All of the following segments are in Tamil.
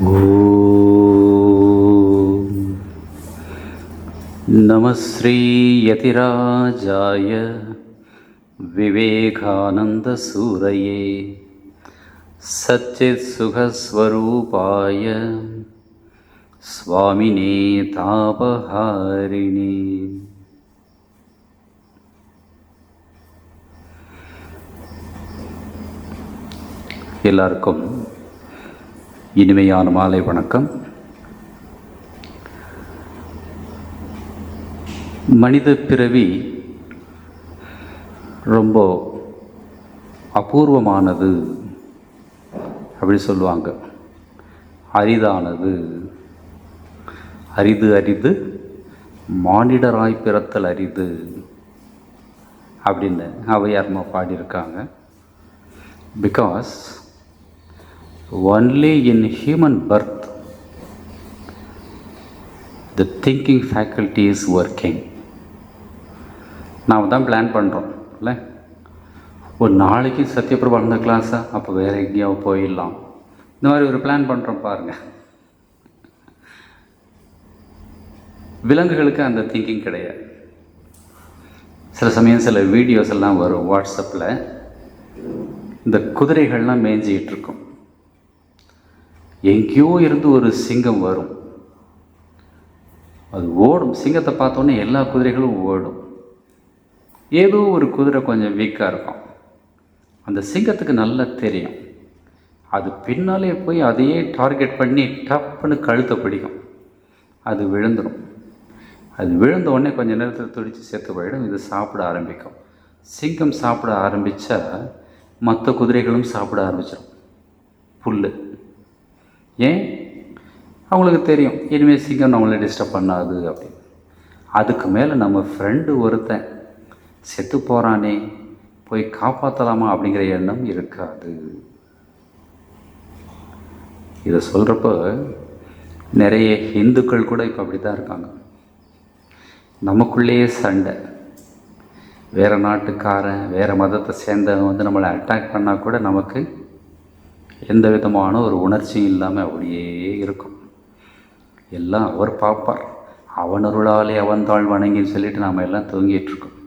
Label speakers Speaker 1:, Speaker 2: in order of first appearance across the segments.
Speaker 1: ஓம் நம ஸ்ரீ யதிராஜாய விவேகானந்த சூரையே சச்சித் சுகஸ்வரூபாய ஸ்வாமினே தாபஹாரிணி. எல்லாருக்கும் இனிமையான மாலை வணக்கம். மனித பிறவி ரொம்ப அபூர்வமானது அப்படி சொல்லுவாங்க. அரிதானது, அரிது அரிது மானிடராய் பிறத்தல் அரிது அப்படின்னு அவையார்மா பாடியிருக்காங்க. Because only in human birth the thinking faculty is working. நாம் தான் பிளான் பண்ணுறோம் இல்லை, ஒரு நாளைக்கு சத்யபிரபா அந்த கிளாஸா, அப்போ வேறு எங்கேயாவது போயிடலாம், இந்த மாதிரி ஒரு பிளான் பண்ணுறோம் பாருங்கள். விலங்குகளுக்கு அந்த திங்கிங் கிடையாது. சில சமயம் சில வீடியோஸ் எல்லாம் வரும் வாட்ஸ்அப்பில், இந்த குதிரைகள்லாம் மேய்ஞ்சிக்கிட்டு இருக்கும். எங்கேயோ இருந்து ஒரு சிங்கம் வரும், அது ஓடும். சிங்கத்தை பார்த்தோன்னே எல்லா குதிரைகளும் ஓடும். ஏதோ ஒரு குதிரை கொஞ்சம் வீக்காக இருக்கும். அந்த சிங்கத்துக்கு நல்லா தெரியும், அது பின்னாலே போய் அதையே டார்கெட் பண்ணி டப்புன்னு கழுத்தை பிடிக்கும். அது விழுந்துடும். அது விழுந்த உடனே கொஞ்சம் நேரத்தில் துடித்து செத்து போயிடும். இது சாப்பிட ஆரம்பிக்கும். சிங்கம் சாப்பிட ஆரம்பித்தா மற்ற குதிரைகளும் சாப்பிட ஆரம்பிச்சிடும் புல். ஏன்? அவங்களுக்கு தெரியும் இனிமேல் சிங்கம் நம்மளை டிஸ்டர்ப் பண்ணாது அப்படின்னு. அதுக்கு மேலே நம்ம ஃப்ரெண்டு ஒருத்தன் செத்து போகிறானே, போய் காப்பாற்றலாமா அப்படிங்கிற எண்ணம் இருக்காது. இதை சொல்கிறப்போ நிறைய இந்துக்கள் கூட இப்போ அப்படி தான் இருக்காங்க. நமக்குள்ளேயே சண்டை. வேறு நாட்டுக்காரன், வேறு மதத்தை சேர்ந்தவன் வந்து நம்மளை அட்டாக் பண்ணால் கூட நமக்கு எந்த விதமான ஒரு உணர்ச்சியும் இல்லாமல் அப்படியே இருக்கும். எல்லாம் அவர் பார்ப்பார், அவன் அருளாலே அவன் தாழ் வணங்கின்னு சொல்லிட்டு நாம் எல்லாம் தூங்கிட்டுருக்கோம்.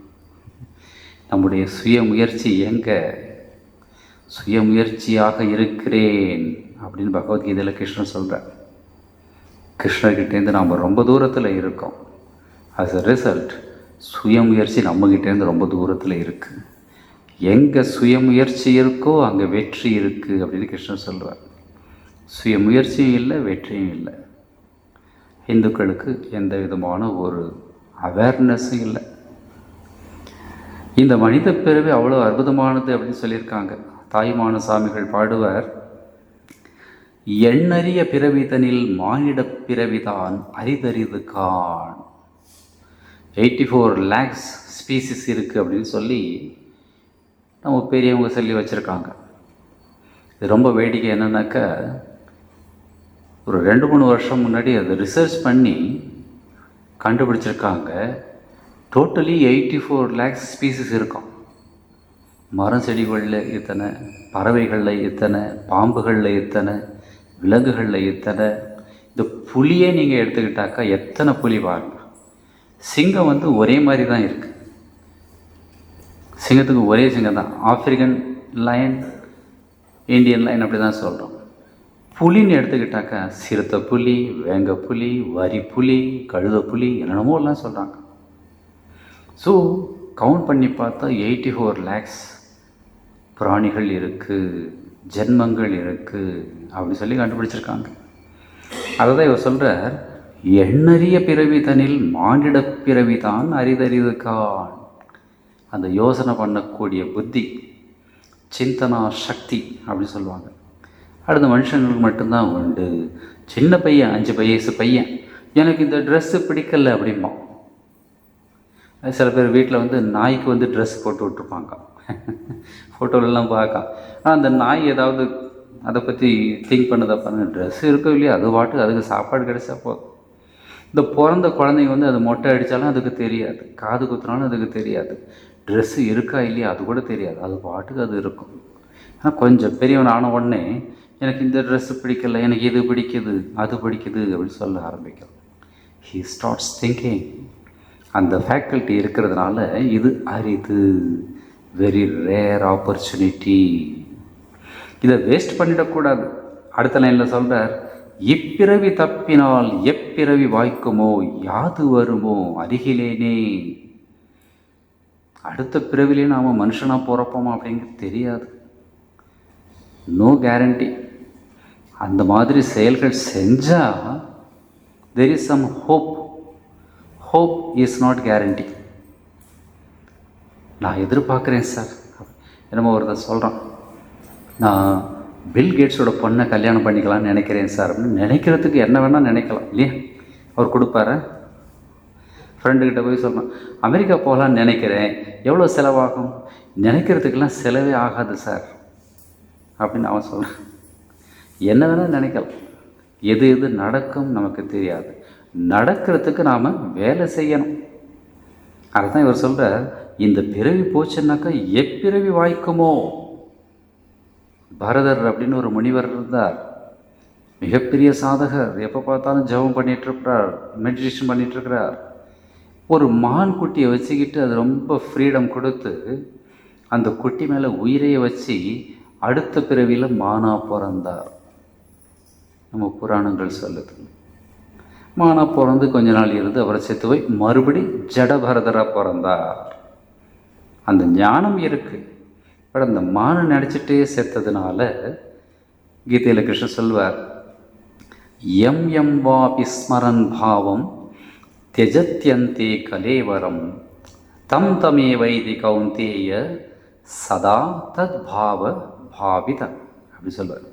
Speaker 1: நம்முடைய சுயமுயற்சி எங்கே? சுயமுயற்சியாக இருக்கிறேன் அப்படின்னு பகவத்கீதையில் கிருஷ்ணன் சொல்கிறார். கிருஷ்ணர்கிட்டேருந்து நாம் ரொம்ப தூரத்தில் இருக்கோம். ஆஸ் அ ரிசல்ட் சுயமுயற்சி நம்மகிட்டேருந்து ரொம்ப தூரத்தில் இருக்குது. எங்கே சுயமுயற்சி இருக்கோ அங்கே வெற்றி இருக்குது அப்படின்னு கிருஷ்ணன் சொல்கிறார். சுயமுயற்சியும் இல்லை, வெற்றியும் இல்லை. இந்துக்களுக்கு எந்த விதமான ஒரு அவேர்னஸும் இல்லை. இந்த மனித பிறவி அவ்வளோ அற்புதமானது அப்படின்னு சொல்லியிருக்காங்க. தாயுமான சாமிகள் பாடுவார், எண்ணறிய பிறவிதனில் மானிட பிறவிதான் அரிதறிது கான். 84 lakhs ஸ்பீசிஸ் இருக்குது அப்படின்னு சொல்லி நம்ம பெரியவங்க சொல்லி வச்சுருக்காங்க. இது ரொம்ப வேடிக்கை என்னன்னாக்கா, ஒரு 2-3 வருஷம் முன்னாடி அதை ரிசர்ச் பண்ணி கண்டுபிடிச்சிருக்காங்க. டோட்டலி 84 lakhs ஸ்பீசிஸ் இருக்கும். மரம் செடிகளில் இத்தனை, பறவைகளில் இத்தனை, பாம்புகளில் இத்தனை, விலங்குகளில் இத்தனை. இந்த புலியே நீங்கள் எடுத்துக்கிட்டாக்கா எத்தனை புலி பாருங்க. சிங்கம் வந்து ஒரே மாதிரி தான் இருக்குது. சிங்கத்துக்கு ஒரே சிங்கம் தான். ஆப்பிரிக்கன் லயன், இந்தியன் லயன் அப்படி தான் சொல்கிறோம். புலின்னு எடுத்துக்கிட்டாக்கா சிறுத்தை புலி, வேங்க புலி, வரி புலி, கழுத புலி, என்னென்னமோ எல்லாம் சொல்கிறாங்க. ஸோ கவுண்ட் பண்ணி பார்த்தா 84 lakhs பிராணிகள் இருக்குது, ஜென்மங்கள் இருக்குது அப்படின்னு சொல்லி கண்டுபிடிச்சிருக்காங்க. அதை தான் இவர் சொல்கிறார், எண்ணறிய பிறவி தனில் மானிட பிறவி தான் அரிதறிது கான். அந்த யோசனை பண்ணக்கூடிய புத்தி, சிந்தனா சக்தி அப்படின்னு சொல்லுவாங்க. அடுத்த மனுஷங்களுக்கு மட்டும்தான் உண்டு. சின்ன பையன், 5 வயசு பையன், எனக்கு இந்த ட்ரெஸ்ஸு பிடிக்கல அப்படிம்பா. சில பேர் வீட்டில் வந்து நாய்க்கு வந்து ட்ரெஸ் போட்டு விட்ருப்பாங்க, ஃபோட்டோலெல்லாம் பார்க்க. ஆனால் அந்த நாய் ஏதாவது அதை பற்றி திங்க் பண்ணதை பாருங்க. ட்ரெஸ்ஸு இருக்கோ இல்லையா, அது பாட்டு அதுக்கு சாப்பாடு கிடைச்சா போதும். இந்த பிறந்த குழந்தைங்க வந்து அது மொட்டை அடித்தாலும் அதுக்கு தெரியாது, காது குத்துனாலும் அதுக்கு தெரியாது, ட்ரெஸ்ஸு இருக்கா இல்லையா அது கூட தெரியாது, அது பாட்டுக்கு அது இருக்கும். ஆனால் கொஞ்சம் பெரியவன் ஆன உடனே எனக்கு இந்த ட்ரெஸ்ஸு பிடிக்கல, எனக்கு இது பிடிக்குது, அது பிடிக்குது அப்படின்னு சொல்ல ஆரம்பிக்கிறோம். He starts thinking. அந்த ஃபேக்கல்ட்டி இருக்கிறதுனால இது அரிது, வெரி ரேர் ஆப்பர்ச்சுனிட்டி. இதை வேஸ்ட் பண்ணிடக்கூடாது. அடுத்த லைனில் சொல்கிறார், இப்பிறவி தப்பினால் எப்பிறவி வாய்க்குமோ, யாது வருமோ அருகிலேனே. அடுத்த பிறவிலே நாம் மனுஷனாக பிறப்போமா அப்படிங்கிறது தெரியாது. No guarantee. அந்த மாதிரி செயல்கள் செஞ்சால் there is some hope. Hope is not guarantee. நான் எதிர்பார்க்குறேன் சார். என்னமோ ஒருத்தர் சொல்கிறான், நான் பில் கேட்ஸோட பொண்ணை கல்யாணம் பண்ணிக்கலாம்னு நினைக்கிறேன் சார் அப்படின்னு. நினைக்கிறதுக்கு என்ன வேணால் நினைக்கலாம் இல்லையா? அவர் கொடுப்பாரு. ஃப்ரெண்டுக்கிட்ட போய் சொல்கிறேன், அமெரிக்கா போகலான்னு நினைக்கிறேன், எவ்வளோ செலவாகும்? நினைக்கிறதுக்கெல்லாம் செலவே ஆகாது சார் அப்படின்னு அவன் சொல்கிறான். என்ன வேணால் நினைக்கலாம், எது எது நடக்கும் நமக்கு தெரியாது. நடக்கிறதுக்கு நாம் வேலை செய்யணும். அதுதான் இவர் சொல்கிறார், இந்த பிறவி போச்சுன்னாக்கா எப்பிறவி வாய்க்குமோ. பரதர் அப்படின்னு ஒரு முனிவர் இருந்தார், மிகப்பெரிய சாதகர். எப்போ பார்த்தாலும் ஜெபம் பண்ணிகிட்ருக்கிறார், மெடிடேஷன் பண்ணிகிட்ருக்கிறார். ஒரு மான் குட்டியை வச்சுக்கிட்டு அது ரொம்ப ஃப்ரீடம் கொடுத்து அந்த குட்டி மேலே உயிரையை வச்சு அடுத்த பிறவியில் மானா பிறந்தார். நம்ம புராணங்கள் சொல்லுது. மானா பிறந்து கொஞ்ச நாள் இருந்து அவரை செத்து போய் மறுபடி ஜடபரதராக பிறந்தார். அந்த ஞானம் இருக்குது. பட் அந்த மானை நடிச்சிட்டே செத்ததுனால கீதையில் கிருஷ்ணன் சொல்வார், எம் எம் வா விஸ்மரன் பாவம் தியஜத்யந்தே கலேவரம் தம் தமே வைதி கௌந்தேய சதா தத் பாவ பாவித அப்படி சொல்வார்.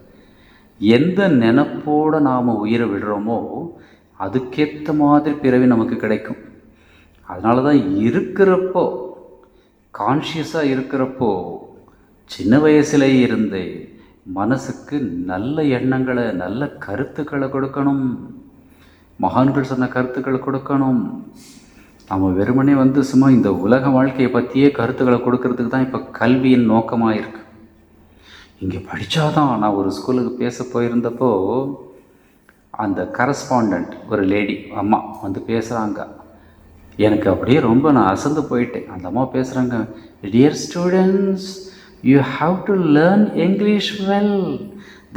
Speaker 1: எந்த நினப்போடு நாம் உயிரை விடுறோமோ அதுக்கேற்ற மாதிரி பிறவி நமக்கு கிடைக்கும். அதனால தான் இருக்கிறப்போ, கான்ஷியஸாக இருக்கிறப்போ, சின்ன வயசுலே இருந்தே மனசுக்கு நல்ல எண்ணங்களை, நல்ல கருத்துக்களை கொடுக்கணும். மகான்கள் சொன்ன கருத்துக்களை கொடுக்கணும். நம்ம வெறுமனே சும்மா இந்த உலக வாழ்க்கையை பற்றியே கருத்துக்களை கொடுக்கறதுக்கு தான் இப்போ கல்வியின் நோக்கமாக இருக்குது. இங்கே படித்தாதான். நான் ஒரு ஸ்கூலுக்கு பேச போயிருந்தப்போ அந்த கரஸ்பாண்டண்ட் ஒரு லேடி அம்மா பேசுகிறாங்க. எனக்கு அப்படியே ரொம்ப நான் அசந்து போயிட்டேன். அந்த அம்மா பேசுகிறாங்க, dear students, you have to learn English well,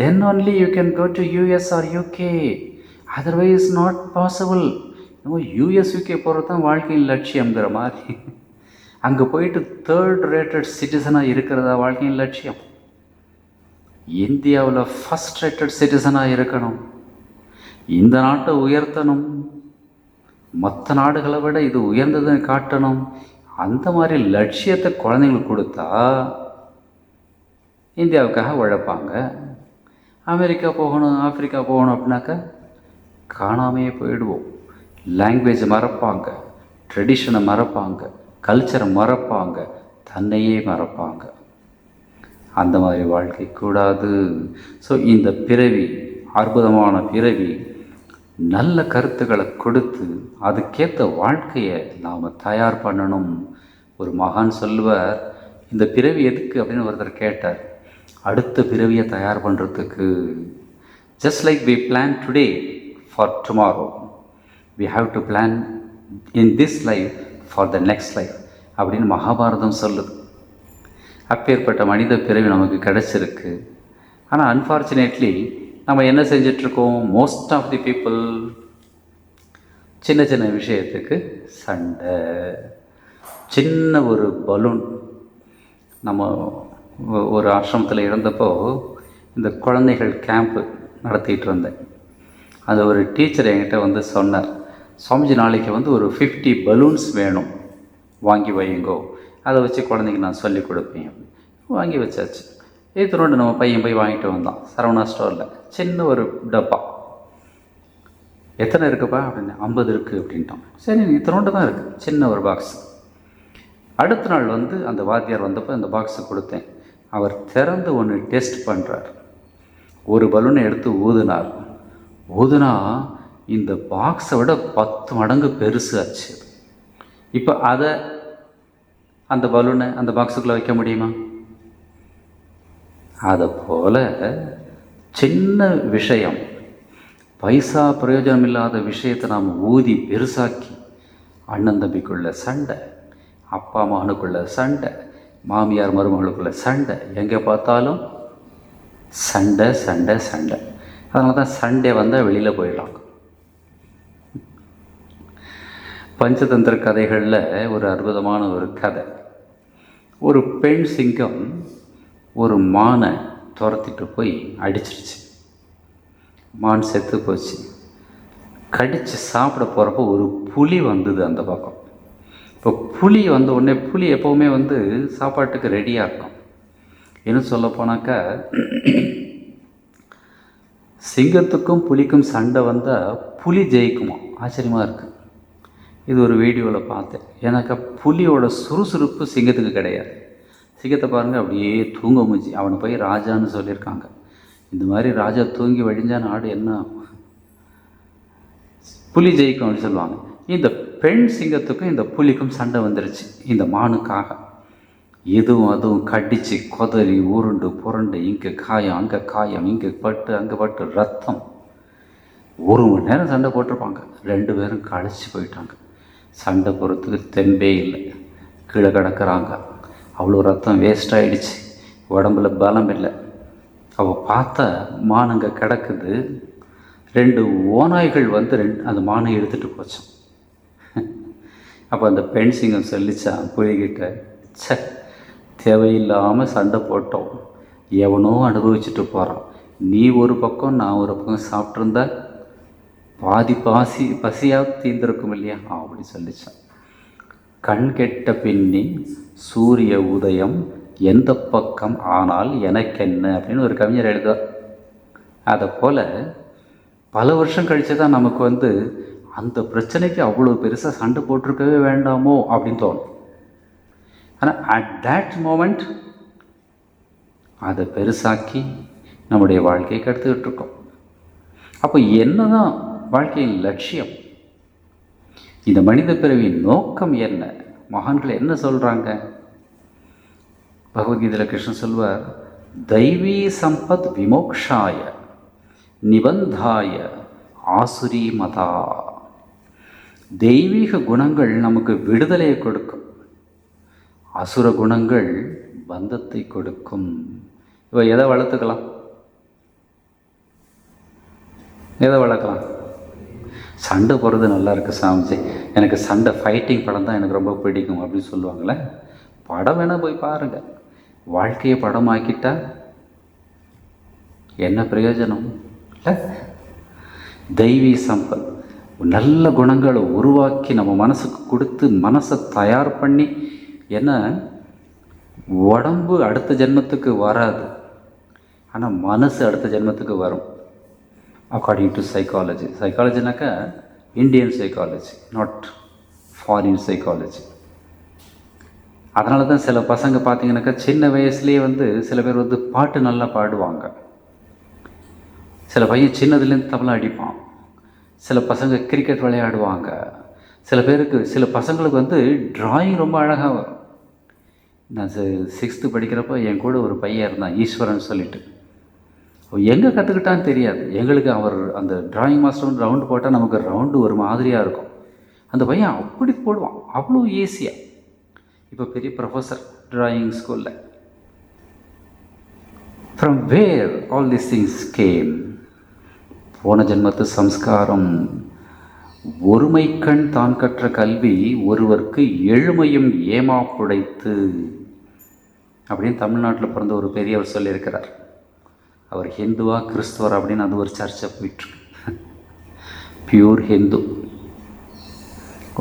Speaker 1: then only you can go to US or UK, otherwise not possible. US UK போகிறது தான் வாழ்க்கையின் லட்சியங்கிற மாதிரி. அங்கே போயிட்டு தேர்ட் ரேட்டட் சிட்டிசனாக இருக்கிறதா வாழ்க்கையின் லட்சியம்? இந்தியாவில் ஃபஸ்ட் ரேட்டட் சிட்டிசனாக இருக்கணும், இந்த நாட்டை உயர்த்தணும், மற்ற நாடுகளை விட இது உயர்ந்ததுன்னு காட்டணும். அந்த மாதிரி லட்சியத்தை குழந்தைங்களுக்கு கொடுத்தா இந்தியாவுக்காக உழைப்பாங்க. அமெரிக்கா போகணும், ஆப்பிரிக்கா போகணும் அப்படின்னாக்கா காணாமையே போயிடுவோம். லாங்குவேஜை மறப்பாங்க, ட்ரெடிஷனை மறப்பாங்க, கல்ச்சரை மறப்பாங்க, தன்னையே மறப்பாங்க. அந்த மாதிரி வாழ்க்கை கூடாது. ஸோ இந்த பிறவி அற்புதமான பிறவி, நல்ல கருத்துக்களை கொடுத்து அதுக்கேற்ற வாழ்க்கையை நாம் தயார் பண்ணணும். ஒரு மகான் சொல்லுவார், இந்த பிறவி எதுக்கு அப்படின்னு ஒருத்தர் கேட்டார். அடுத்த பிறவியை தயார் பண்ணுறதுக்கு. Just like we plan today for tomorrow, we have to plan in this life for the next life அப்படின்னு மகாபாரதம் சொல்லுது. அப்பேற்பட்ட மனித பிறவி நமக்கு கிடச்சிருக்கு. ஆனால் அன்ஃபார்ச்சுனேட்லி நம்ம என்ன செஞ்சிட்ருக்கோம்? மோஸ்ட் ஆஃப் தி பீப்புள் சின்ன சின்ன விஷயத்துக்கு சண்டை. சின்ன ஒரு பலூன், நம்ம ஒரு ஆசிரமத்தில் இருந்தப்போ இந்த குழந்தைகள் கேம்ப்பு நடத்திட்டு இருந்தேன். அது ஒரு டீச்சர் என்கிட்ட சொன்னார், சுவாமிஜி நாளைக்கு ஒரு 50 பலூன்ஸ் வேணும், வாங்கி வையுங்கோ, அதை வச்சு குழந்தைங்க நான் சொல்லி கொடுப்பேன். வாங்கி வச்சாச்சு. இதனோடு நம்ம பையன் போய் வாங்கிட்டு வந்தான் சரவணா ஸ்டோரில். சின்ன ஒரு டப்பா. எத்தனை இருக்குப்பா அப்படின்னு. 50 இருக்குது அப்படின்ட்டான். சரி, இத்தனோண்டு தான் இருக்குது, சின்ன ஒரு பாக்ஸ். அடுத்த நாள் அந்த வாத்தியார் வந்தப்போ அந்த பாக்ஸை கொடுத்தேன். அவர் திறந்து ஒன்று டெஸ்ட் பண்ணுறார். ஒரு பலூனை எடுத்து ஊதுனா இந்த பாக்ஸை விட 10 மடங்கு பெருசு ஆச்சு. இப்போ அதை அந்த பலூனை அந்த பாக்ஸுக்குள்ளே வைக்க முடியுமா? அதை போல் சின்ன விஷயம், பைசா பிரயோஜனம் இல்லாத விஷயத்தை நாம் ஊதி பெருசாக்கி, அண்ணன் தம்பிக்குள்ள சண்டை, அப்பா மகனுக்குள்ள சண்டை, மாமியார் மருமகளுக்குள்ள சண்டை, எங்கே பார்த்தாலும் சண்டை சண்டை சண்டை. அதனால தான் சண்டே வந்தால் வெளியில் போயிடலாம். பஞ்சதந்திர கதைகளில் ஒரு அற்புதமான ஒரு கதை. ஒரு பெண் சிங்கம் ஒரு மானை துரத்திட்டு போய் அடிச்சிருச்சு. மான் செத்து போச்சு. கடித்து சாப்பிட போகிறப்போ ஒரு புலி வந்தது அந்த பக்கம். இப்போ புலி வந்த உடனே, புலி எப்போவுமே சாப்பாட்டுக்கு ரெடியாக இருக்கும். இன்னும் சொல்ல போனாக்கா, சிங்கத்துக்கும் புலிக்கும் சண்டை வந்தால் புலி ஜெயிக்குமா? ஆச்சரியமாக இருக்குது. இது ஒரு வீடியோவில் பார்த்தேன். ஏன்னாக்கா புலியோட சுறுசுறுப்பு சிங்கத்துக்கு கிடையாது. சிங்கத்தை பாருங்கள், அப்படியே தூங்க மூச்சு. அவனை போய் ராஜான்னு சொல்லியிருக்காங்க. இந்த மாதிரி ராஜா தூங்கி வழிஞ்சா நாடு என்ன? புலி ஜெயிக்கும் அப்படின்னு சொல்லுவாங்க. இந்த பெண் சிங்கத்துக்கும் இந்த புலிக்கும் சண்டை வந்துருச்சு இந்த மானுக்காக. இதுவும் அதுவும் கடிச்சு கொதறி உருண்டு புரண்டு, இங்கே காயம் அங்கே காயம், இங்கே பட்டு அங்கே பட்டு ரத்தம். 1 மணி நேரம் சண்டை போட்டிருப்பாங்க. 2 பேரும் கழிச்சு போயிட்டாங்க. சண்டை போகிறதுக்கு தெம்பே இல்லை. கீழே கிடக்கிறாங்க. அவ்வளோ ரத்தம் வேஸ்ட் ஆகிடுச்சு. உடம்புல பலம் இல்லை. அவள் பார்த்தா மானுங்க கிடக்குது. 2 ஓநாய்கள் அந்த மானை எடுத்துகிட்டு போச்சான். அப்போ அந்த பெண் சிங்கம் சொல்லிச்சான் புலிகிட்ட, சே, தேவையில்லாமல் சண்டை போட்டோம், எவனோ அனுபவிச்சுட்டு போகிறான். நீ ஒரு பக்கம் நான் ஒரு பக்கம் சாப்பிட்ருந்தா பாதி பசியாக தீர்ந்திருக்கும் இல்லையா அப்படி சொல்லிச்சான். கண் கெட்ட பின்னி சூரிய உதயம் எந்த பக்கம் ஆனால் எனக்கென்ன அப்படின்னு ஒரு கவிஞர் எழுதுவார். அதை போல் பல வருஷம் கழித்து தான் நமக்கு அந்த பிரச்சனைக்கு அவ்வளோ பெருசாக சண்டை போட்டிருக்கவே வேண்டாமோ அப்படின்னு தோணும். ஆனால் அட் தேட் மோமெண்ட் அதை பெருசாக்கி நம்முடைய வாழ்க்கையை கெடுத்துக்கிட்டு இருக்கோம். அப்போ என்ன தான் வாழ்க்கையின் லட்சியம்? இந்த மனித பிறவியின் நோக்கம் என்ன? மகான்கள் என்ன சொல்கிறாங்க? பகவத்கீதையில் கிருஷ்ணன் சொல்வார், தெய்வீ சம்பத் விமோக்ஷாய நிபந்தாய ஆசுரி மதா. தெய்வீக குணங்கள் நமக்கு விடுதலையை கொடுக்கும், அசுர குணங்கள் பந்தத்தை கொடுக்கும். இப்போ எதை வளர்த்துக்கலாம்? எதை வளர்க்கலாம்? சண்டை போகிறது நல்லா இருக்குது சாமிஜி, எனக்கு சண்டை ஃபைட்டிங் படம் தான் எனக்கு ரொம்ப பிடிக்கும் அப்படின்னு சொல்லுவாங்களே. படம் வேணால் போய் பாருங்கள். வாழ்க்கையை படமாக்கிட்டா என்ன பிரயோஜனம் இல்லை? தெய்வீ சம்பத், நல்ல குணங்களை உருவாக்கி நம்ம மனசுக்கு கொடுத்து மனசை தயார் பண்ணி, ஏன்னா உடம்பு அடுத்த ஜென்மத்துக்கு வராது, ஆனால் மனசு அடுத்த ஜென்மத்துக்கு வரும். According to psychology. சைக்காலஜினாக்கா Indian psychology, not foreign psychology. அதனால தான் சில பசங்க பார்த்தீங்கன்னாக்கா சின்ன வயசுலேயே சில பேர் பாட்டு நல்லா பாடுவாங்க. சில பையன் சின்னதுலேருந்து தபலா அடிப்பான். சில பசங்க கிரிக்கெட் விளையாடுவாங்க. சில பசங்களுக்கு டிராயிங் ரொம்ப அழகாக வரும். நான் 6th படிக்கிறப்போ என் கூட ஒரு பையன் இருந்தான், ஈஸ்வரன் சொல்லிட்டு. எங்கே கற்றுக்கிட்டான்னு தெரியாது எங்களுக்கு. அவர் அந்த டிராயிங் மாஸ்டர் ரவுண்டு போட்டால் நமக்கு ரவுண்டு ஒரு மாதிரியாக இருக்கும். அந்த பையன் அப்படி போடுவான், அவ்வளோ ஈஸியாக. இப்போ பெரிய ப்ரொஃபஸர் டிராயிங் ஸ்கூலில். From where all these things came? போன ஜென்மத்து சம்ஸ்காரம். ஒருமைக்கண் தான் கற்ற கல்வி ஒருவருக்கு எழுமையும் ஏமாப்புடைத்து அப்படின்னு தமிழ்நாட்டில் பிறந்த ஒரு பெரியவர் சொல்லியிருக்கிறார். அவர் ஹிந்துவா கிறிஸ்துவர் அப்படின்னு அது ஒரு சர்ச்சை போயிட்டுருக்கு. பியூர் ஹிந்து.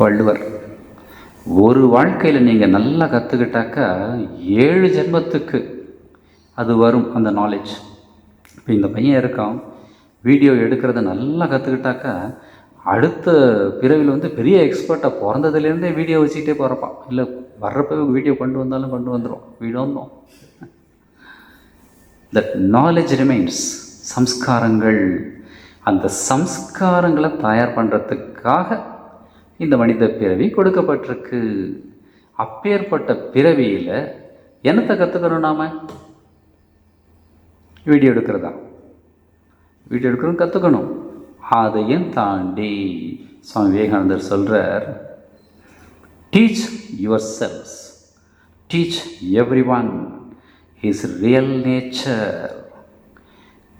Speaker 1: வள்ளுவர், ஒரு வாழ்க்கையில் நீங்கள் நல்லா கற்றுக்கிட்டாக்கா 7 ஜென்மத்துக்கு அது வரும் அந்த நாலேஜ். இப்போ இந்த பையன் இருக்கான், வீடியோ எடுக்கிறத நல்லா கற்றுக்கிட்டாக்கா அடுத்த பிறவியில் பெரிய எக்ஸ்பர்ட்டாக பிறந்ததுலேருந்தே வீடியோ வச்சுக்கிட்டே போகிறப்பான். இல்லை வர்றப்போ வீடியோ கொண்டு வந்தாலும் கொண்டு வந்துடும். வீடியோ வந்தோம். That knowledge remains. சம்ஸ்காரங்கள், அந்த சம்ஸ்காரங்களை தயார் பண்ணுறதுக்காக இந்த மனித பிறவி கொடுக்கப்பட்டிருக்கு. அப்பேற்பட்ட பிறவியில் என்னத்தை கற்றுக்கணும்? நாம் வீடியோ எடுக்கிறதா? வீடியோ எடுக்கணும் கற்றுக்கணும். அதையும் தாண்டி சுவாமி விவேகானந்தர் சொல்கிறார், teach yourselves, teach every one his real nature,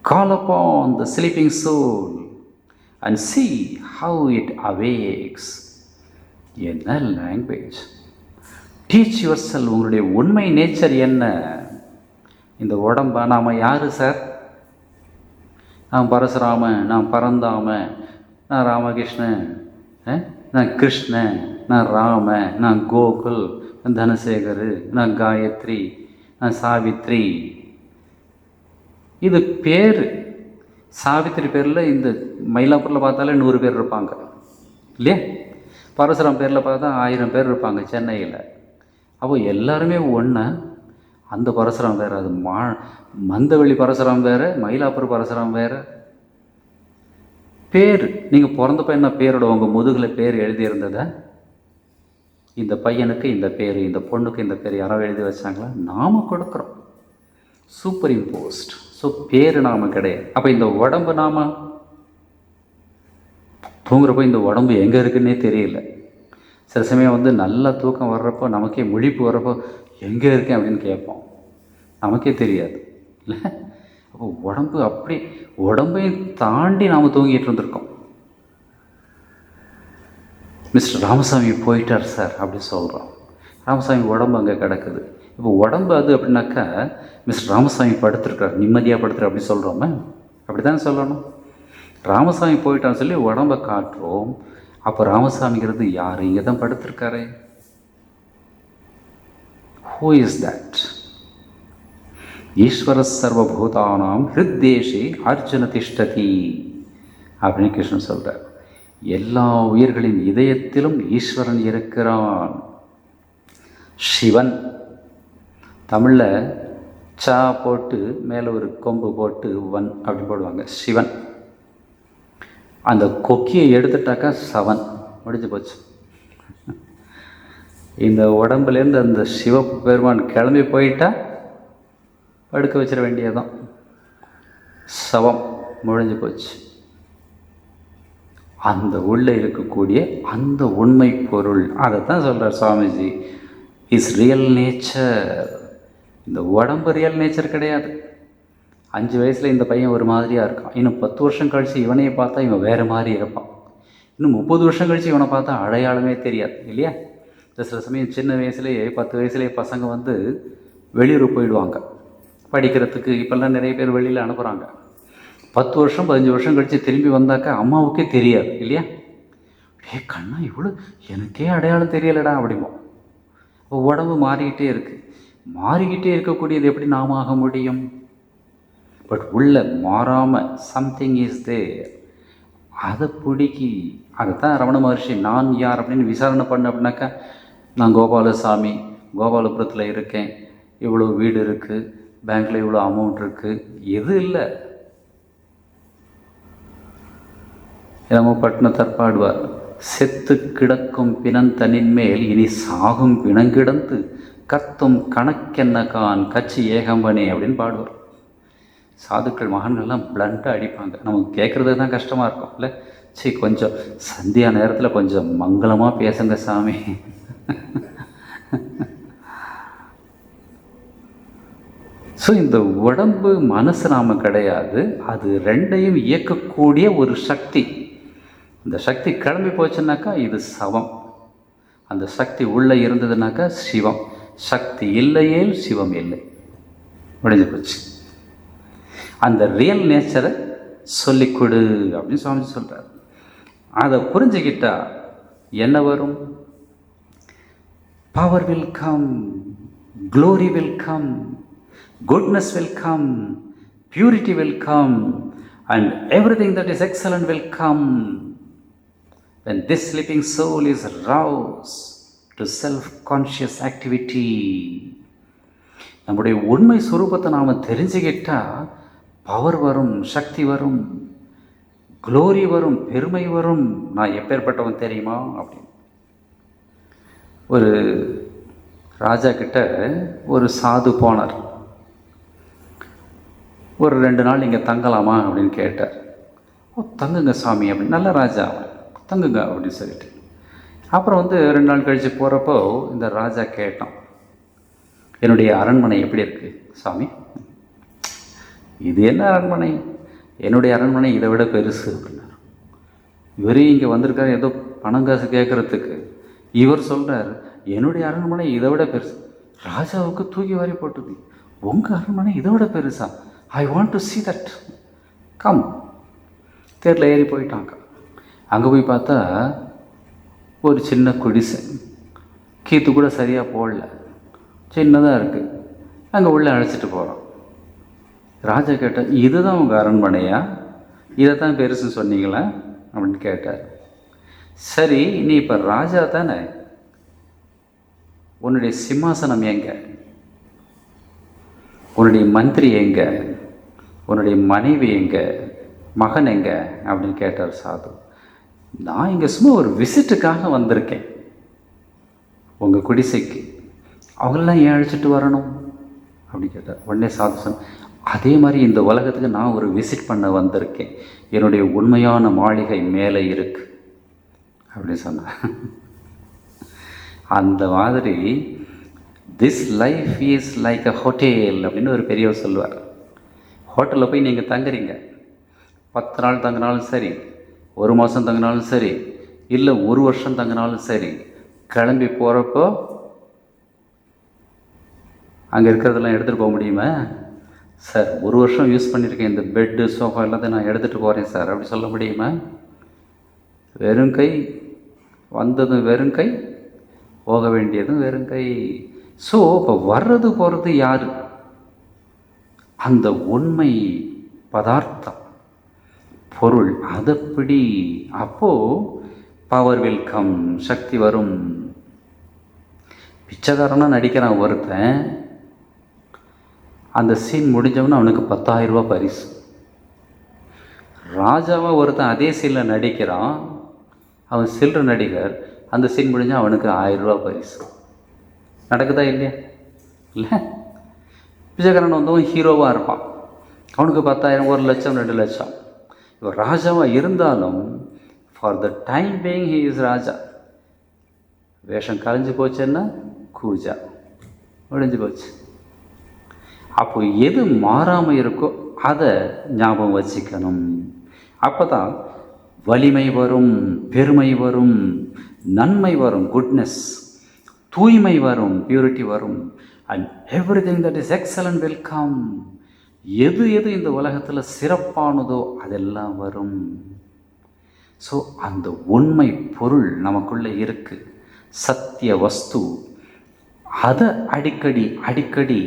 Speaker 1: call upon the sleeping soul and see how it awakes. என்ன லாங்குவேஜ்! டீச் யுவர் செல், உங்களுடைய உண்மை நேச்சர் என்ன? இந்த உடம்பா? நாம் யார் சார்? நான் பரசுராமன், நான் பரந்தாமன், நான் ராமகிருஷ்ணன், நான் கிருஷ்ணன், நான் ராம, நான் கோகுல், நான் தனசேகர், நான் காயத்ரி, நான் சாவித்ரி. இது பேர். சாவித்திரி பேரில் இந்த மயிலாப்பூரில் பார்த்தாலே 100 பேர் இருப்பாங்க இல்லையா? பரசுராம் பேரில் பார்த்தா 1000 பேர் இருப்பாங்க சென்னையில். அப்போ எல்லாருமே ஒன்று. அந்த பரசுராம் வேறு, அது மந்தவெளி பரசுராம் வேறு, மயிலாப்பூர் பரசுராம் வேறு. பேர், நீங்கள் பிறந்தப்ப என்ன பேரோட உங்கள் முதுகில் பேர் எழுதியிருந்ததா? இந்த பையனுக்கு இந்த பேர், இந்த பொண்ணுக்கு இந்த பேர் யாராவது எழுதி வச்சாங்களா? நாம் கொடுக்குறோம், சூப்பர் இம்போஸ்ட். ஸோ பேர் நாம் கிடையாது. அப்போ இந்த உடம்பு, நாம் தூங்குறப்போ இந்த உடம்பு எங்கே இருக்குன்னே தெரியல. சில சமயம் நல்லா தூக்கம் வர்றப்போ, நமக்கே முழிப்பு வர்றப்போ எங்கே இருக்கேன் அப்படின்னு கேட்போம், நமக்கே தெரியாது இல்லை? அப்போ உடம்பு அப்படி, உடம்பையும் தாண்டி நாம் தூங்கிட்டு இருந்திருக்கோம். மிஸ்டர் ராமசாமி போயிட்டார் சார் அப்படி சொல்கிறோம். ராமசாமி உடம்பு அங்கே கிடக்குது. இப்போ உடம்பு அது அப்படின்னாக்கா, மிஸ்டர் ராமசாமி படுத்துருக்கார், நிம்மதியாக படுத்துரு அப்படி சொல்கிறோமே, அப்படி தானே சொல்லணும். ராமசாமி போயிட்டான்னு சொல்லி உடம்பை காட்டுறோம். அப்போ ராமசாமிங்கிறது யார்? இங்கே தான் படுத்திருக்காரு. Who is that? ஈஸ்வர சர்வபூதானாம் ஹிருத்தேஷே அர்ஜுன திஷ்டதி அப்படின்னு கிருஷ்ணன் சொல்கிறார். எல்லா உயிர்களின் இதயத்திலும் ஈஸ்வரன் இருக்கிறான். சிவன், தமிழில் சா போட்டு மேலே ஒரு கொம்பு போட்டு வன் அப்படி போடுவாங்க, சிவன். அந்த கொக்கியை எடுத்துட்டாக்கா சவன், முடிஞ்சு போச்சு. இந்த உடம்புலேருந்து அந்த சிவப்பு பெருமான் கிளம்பி போயிட்டா படுக்க வச்சிட வேண்டியதுதான், சவம், முடிஞ்சு போச்சு. அந்த உள்ளே இருக்கக்கூடிய அந்த உண்மை பொருள், அதை தான் சொல்கிறார் சுவாமிஜி, இஸ் ரியல் நேச்சர். இந்த உடம்பு ரியல் நேச்சர் கிடையாது. 5 வயசில் இந்த பையன் ஒரு மாதிரியாக இருக்கான், இன்னும் 10 வருஷம் கழித்து இவனையை பார்த்தா இவன் வேறு மாதிரி இருப்பான், இன்னும் 30 வருஷம் கழித்து இவனை பார்த்தா அடையாளமே தெரியாது இல்லையா? சில சமயம் சின்ன வயசுலேயே 10 வயசுலேயே பசங்க வெளியூர் போயிடுவாங்க படிக்கிறதுக்கு. இப்போல்லாம் நிறைய பேர் வெளியில் அனுப்புகிறாங்க. 10 வருஷம் 15 வருஷம் கழித்து திரும்பி வந்தாக்கா அம்மாவுக்கே தெரியாது இல்லையா? கண்ணா இவ்வளோ எனக்கே அடையாளம் தெரியலடா அப்படிம்போம். உடம்பு மாறிக்கிட்டே இருக்குது. மாறிக்கிட்டே இருக்கக்கூடியது எப்படி நாம் ஆக முடியும்? பட் உள்ள மாறாமல் சம்திங் இஸ் தேர். அதை பிடிக்கி, அதைத்தான் ரமண மகர்ஷி நான் யார் அப்படின்னு விசாரணை பண்ண அப்படின்னாக்கா, நான் கோபாலசாமி, கோபாலபுரத்தில் இருக்கேன், இவ்வளோ வீடு இருக்குது, பேங்க்கில் இவ்வளோ அமௌண்ட் இருக்குது, எது இல்லை. நம்ம பட்டினத்தார் பாடுவார், செத்து கிடக்கும் பிணந்தனின் மேல் இனி சாகும் பிணங்கிடந்து கத்தும் கணக்கென்னகான் கட்சி ஏகம்பனே அப்படின்னு பாடுவார். சாதுக்கள் மகான்கள்லாம் பிளண்ட்டாக அடிப்பாங்க. நமக்கு கேட்குறது தான் கஷ்டமாக இருக்கும் இல்லை? சரி, கொஞ்சம் சந்தியா நேரத்தில் கொஞ்சம் மங்களமாக பேசுங்க சாமி. ஸோ இந்த உடம்பு மனசு நாம் கிடையாது, அது ரெண்டையும் இயக்கக்கூடிய ஒரு சக்தி. இந்த சக்தி கிளம்பி போச்சுன்னாக்கா இது சவம், அந்த சக்தி உள்ளே இருந்ததுனாக்கா சிவம். சக்தி இல்லையே சிவம் இல்லை, முடிஞ்சு போச்சு. அந்த ரியல் நேச்சரை சொல்லிக்கொடு அப்படின்னு சுவாமி சொல்கிறார். அதை புரிஞ்சுக்கிட்டா என்ன வரும்? Power will come, glory will come, goodness will come, purity will come, and everything that is excellent will come when this sleeping soul is roused to self-conscious activity. நம்முடைய உண்மை சுரூபத்தை நாம் தெரிஞ்சுக்கிட்டால் பவர் வரும், சக்தி வரும், க்ளோரி வரும், பெருமை வரும். நான் எப்பேற்பட்டவன் தெரியுமா அப்படின்னு. ஒரு ராஜா கிட்ட ஒரு சாது போனார். ஒரு 2 நாள் இங்கே தங்கலாமா அப்படின்னு கேட்டார். தங்குங்க சாமி அப்படின்னு, நல்ல ராஜா தங்குங்க அப்படின்னு சொல்லிட்டு. அப்புறம் வந்து 2 நாள் கழித்து போகிறப்போ இந்த ராஜா கேட்டான், என்னுடைய அரண்மனை எப்படி இருக்குது சாமி? இது என்ன அரண்மனை, என்னுடைய அரண்மனை இதை விட பெருசு அப்படின்னார். இவரே இங்கே வந்திருக்காரு ஏதோ பணம் காசு கேட்குறதுக்கு. இவர் சொல்கிறார், என்னுடைய அரண்மனை இதை விட பெருசு. ராஜாவுக்கு தூக்கி வாரி போட்டுது, உங்கள் அரண்மனை இதை விட பெருசா? I want to see that, come. தேரில் ஏறி போயிட்டாங்க. அங்கே போய் பார்த்தா ஒரு சின்ன குடிசை, கீத்து கூட சரியாக போடல, சின்னதாக இருக்குது. அங்கே உள்ளே அழைச்சிட்டு போகிறோம். ராஜா கேட்டால், இதுதான் உங்கள் அரண்மனையா, இதை தான் பெருசுன்னு சொன்னீங்களா அப்படின்னு கேட்டார். சரி, நீ இப்போ ராஜா தானே, உன்னுடைய சிம்மாசனம் எங்கே, உன்னுடைய மந்திரி எங்கே, உன்னுடைய மனைவி எங்கே, மகன் எங்கே அப்படின்னு கேட்டார் சாது. நான் இங்கே சும்மா ஒரு விசிட்டுக்காக வந்திருக்கேன் உங்கள் குடிசைக்கு, அவங்களெல்லாம் ஏன் அழைச்சிட்டு வரணும் அப்படின்னு கேட்டார். உடனே சாது சொன்ன, அதே மாதிரி இந்த உலகத்துக்கு நான் ஒரு விசிட் பண்ண வந்திருக்கேன், என்னுடைய உண்மையான மாளிகை மேலே இருக்கு அப்படின்னு சொன்னார். அந்த மாதிரி this life is like a hotel அப்படின்னு ஒரு பெரியவர் சொல்லுவார். ஹோட்டலில் போய் நீங்கள் தங்குறீங்க, 10 நாள் தங்கினாலும் சரி, 1 மாதம் தங்கினாலும் சரி, இல்லை 1 வருஷம் தங்கினாலும் சரி, கிளம்பி போகிறப்போ அங்கே இருக்கிறதெல்லாம் எடுத்துகிட்டு போக முடியுமா? சார் 1 வருஷம் யூஸ் பண்ணியிருக்கேன், இந்த பெட்டு சோஃபா எல்லாத்தையும் நான் எடுத்துகிட்டு போகிறேன் சார் அப்படி சொல்ல முடியுமா? வெறும் கை வந்ததும் வெறும் கை, போக வேண்டியதும் வெறும் கை. ஸோ இப்போ வர்றது போகிறது யார்? அந்த உண்மை பதார்த்தம், பொருள், அதைப்படி. அப்போது பவர் வில் கம், சக்தி வரும். பிச்சைக்காரனாக நடிக்கிறான் ஒருத்தன், அந்த சீன் முடிஞ்சவொன்னே அவனுக்கு 10,000 ரூபா பரிசு. ராஜாவாக ஒருத்தன் அதே சீனில் நடிக்கிறான், அவன் சில்லற நடிகர், அந்த சீன் முடிஞ்சால் அவனுக்கு 1000 ரூபா பரிசு. நடக்குதா இல்லையா? இல்லை, பிச்சைக்காரன் வந்தவன் ஹீரோவாக இருப்பான், அவனுக்கு 10,000, 1 லட்சம், 2 லட்சம். இப்போ ராஜாவாக இருந்தாலும் for the time being he is raja. வேஷம் கலைஞ்சு போச்சுன்னா கூஜா முடிஞ்சு போச்சு. அப்போ எது மாறாமல் இருக்கோ அதை ஞாபகம் வச்சுக்கணும். அப்போ தான் வலிமை வரும், பெருமை வரும், நன்மை வரும், குட்னஸ், தூய்மை வரும், பியூரிட்டி வரும், and everything that is excellent will come. எது எது இந்த உலகத்தில் சிறப்பானதோ அதெல்லாம் வரும். ஸோ அந்த உண்மை பொருள் நமக்குள்ளே இருக்குது, சத்திய வஸ்து. அதை அடிக்கடி அடிக்கடி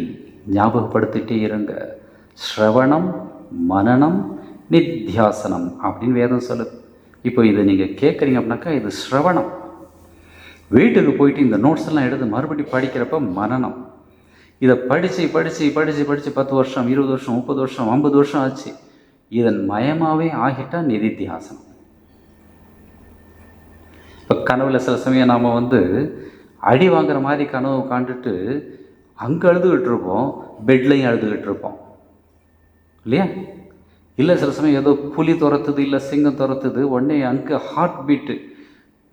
Speaker 1: ஞாபகப்படுத்திகிட்டே இருங்க. ஸ்ரவணம், மனனம், நித்தியாசனம் அப்படின்னு வேதம் சொல்லுது. இப்போ இதை நீங்கள் கேட்குறீங்க அப்படின்னாக்கா இது ஸ்ரவணம். வீட்டுக்கு போயிட்டு இந்த நோட்ஸ் எல்லாம் எடுத்து மறுபடியும் படிக்கிறப்ப மனனம். இதை படித்து படித்து படித்து படித்து 10 வருஷம், 20 வருஷம், 30 வருஷம், 50 வருஷம் ஆச்சு. இதன் மயமாகவே ஆகிட்டால் நிதித்தியாசனம். இப்போ கனவுல சில சமயம் நாம் வந்து அடி வாங்குற மாதிரி கனவு காண்டுட்டு அங்கே அழுதுகிட்டு இருப்போம், பெட்லையும் அழுதுகிட்டு இருப்போம் இல்லையா? இல்லை சில சமயம் ஏதோ புலி துரத்துது, இல்லை சிங்கம் துரத்துது, உடனே அங்கே ஹார்ட் பீட்டு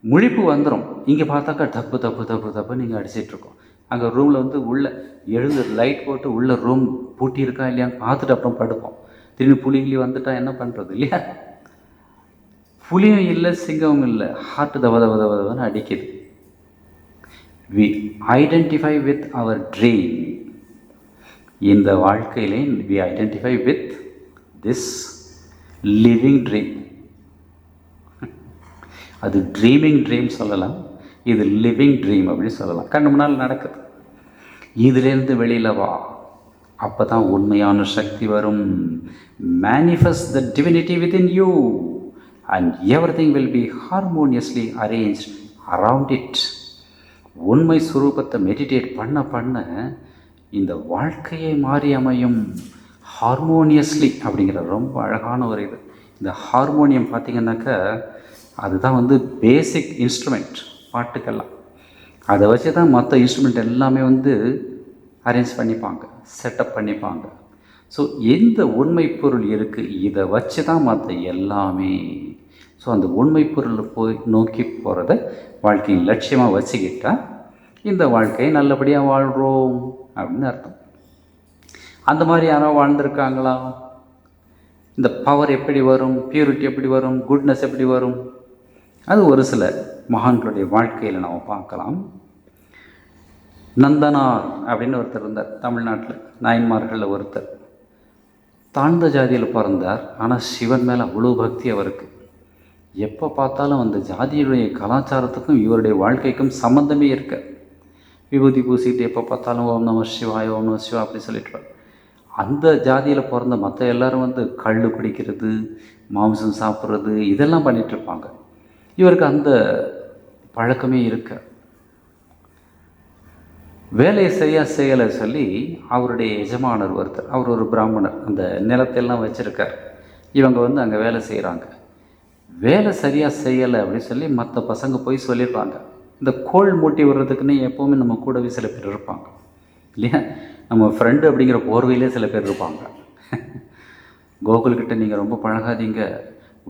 Speaker 1: முழிப்பு வந்துடும். இங்கே பார்த்தாக்கா தப்பு தப்பு தப்பு தப்பு நீங்கள் அடிச்சிட்ருக்கோம். அங்கே ரூமில் வந்து உள்ளே எழுந்து லைட் போட்டு உள்ளே ரூம் பூட்டி இருக்கா இல்லையான்னு பார்த்துட்டு அப்புறம் படுப்போம். திடீர்னு புலிகிளி வந்துட்டா என்ன பண்ணுறது இல்லையா? புலியும் இல்லை, சிங்கமும் இல்லை, ஹார்ட் தவ தவ தவன்னு அடிக்குது. We identify with our dream. இந்த வாழ்க்கையிலே we identify with this living dream. அது ட்ரீமிங் ட்ரீம் சொல்லலாம், இது லிவிங் ட்ரீம் அப்படின்னு சொல்லலாம். கண்ணு முன்னால் நடக்குது. இதிலேருந்து வெளியில் வா, அப்போ தான் உண்மையான சக்தி வரும். Manifest the divinity within you and everything will be harmoniously arrange around it. உண்மை சுரூபத்தை மெடிடேட் பண்ண பண்ண இந்த வாழ்க்கையை மாறி அமையும். ஹார்மோனியஸ்லி அப்படிங்கிற ரொம்ப அழகான ஒரு இது. இந்த ஹார்மோனியம் பார்த்திங்கன்னாக்கா அதுதான் வந்து பேசிக் இன்ஸ்ட்ருமெண்ட் பாட்டுக்கெல்லாம். அதை வச்சு தான் மற்ற இன்ஸ்ட்ருமெண்ட் எல்லாமே வந்து அரேஞ்ச் பண்ணிப்பாங்க, செட்டப் பண்ணிப்பாங்க. ஸோ எந்த உண்மை பொருள் இருக்குது, இதை வச்சு தான் மற்ற எல்லாமே. ஸோ அந்த உண்மை பொருளை போய் நோக்கி போகிறத வாழ்க்கையின் லட்சியமாக வச்சுக்கிட்டால் இந்த வாழ்க்கையை நல்லபடியாக வாழ்கிறோம் அப்படின்னு அர்த்தம். அந்த மாதிரி யாரோ வாழ்ந்திருக்காங்களா? இந்த பவர் எப்படி வரும், பியூரிட்டி எப்படி வரும், குட்னஸ் எப்படி வரும், அது ஒரு சில மகான்களுடைய வாழ்க்கையில் நாம் பார்க்கலாம். நந்தனார் அப்படின்னு ஒருத்தர் இருந்தார் தமிழ்நாட்டில், நாயன்மார்களில் ஒருத்தர். தாழ்ந்த ஜாதியில் பிறந்தார், ஆனால் சிவன் மேலே அவ்வளோ பக்தி அவருக்கு. எப்போ பார்த்தாலும் அந்த ஜாதியுடைய கலாச்சாரத்துக்கும் இவருடைய வாழ்க்கைக்கும் சம்மந்தமே இருக்க. விபூதி பூசிக்கிட்டு எப்போ பார்த்தாலும் ஓம் நம சிவாய ஓம் நம சிவா அப்படி சொல்லிட்டு. அந்த ஜாதியில் பிறந்த மற்ற எல்லோரும் கல் குடிக்கிறது, மாംസം சாப்பிட்றது, இதெல்லாம் பண்ணிகிட்ருப்பாங்க. இவருக்கு அந்த பழக்கமே இருக்க. வேலையை சரியாக செய்யலை சொல்லி அவருடைய எஜமானர் ஒருத்தர், அவர் ஒரு பிராமணர், அந்த நிலத்தையெல்லாம் வச்சுருக்கார். இவங்க அங்கே வேலை செய்கிறாங்க. வேலை சரியாக செய்யலை அப்படின்னு சொல்லி மற்ற பசங்க போய் சொல்லிடுறாங்க. இந்த கோள் மூட்டி விடுறதுக்குன்னு எப்போவுமே நம்ம கூடவே சில பேர் இருப்பாங்க இல்லையா? நம்ம ஃப்ரெண்டு அப்படிங்கிற போர்வையிலே சில பேர் இருப்பாங்க. கோகுல்கிட்ட நீங்கள் ரொம்ப பழகாதீங்க,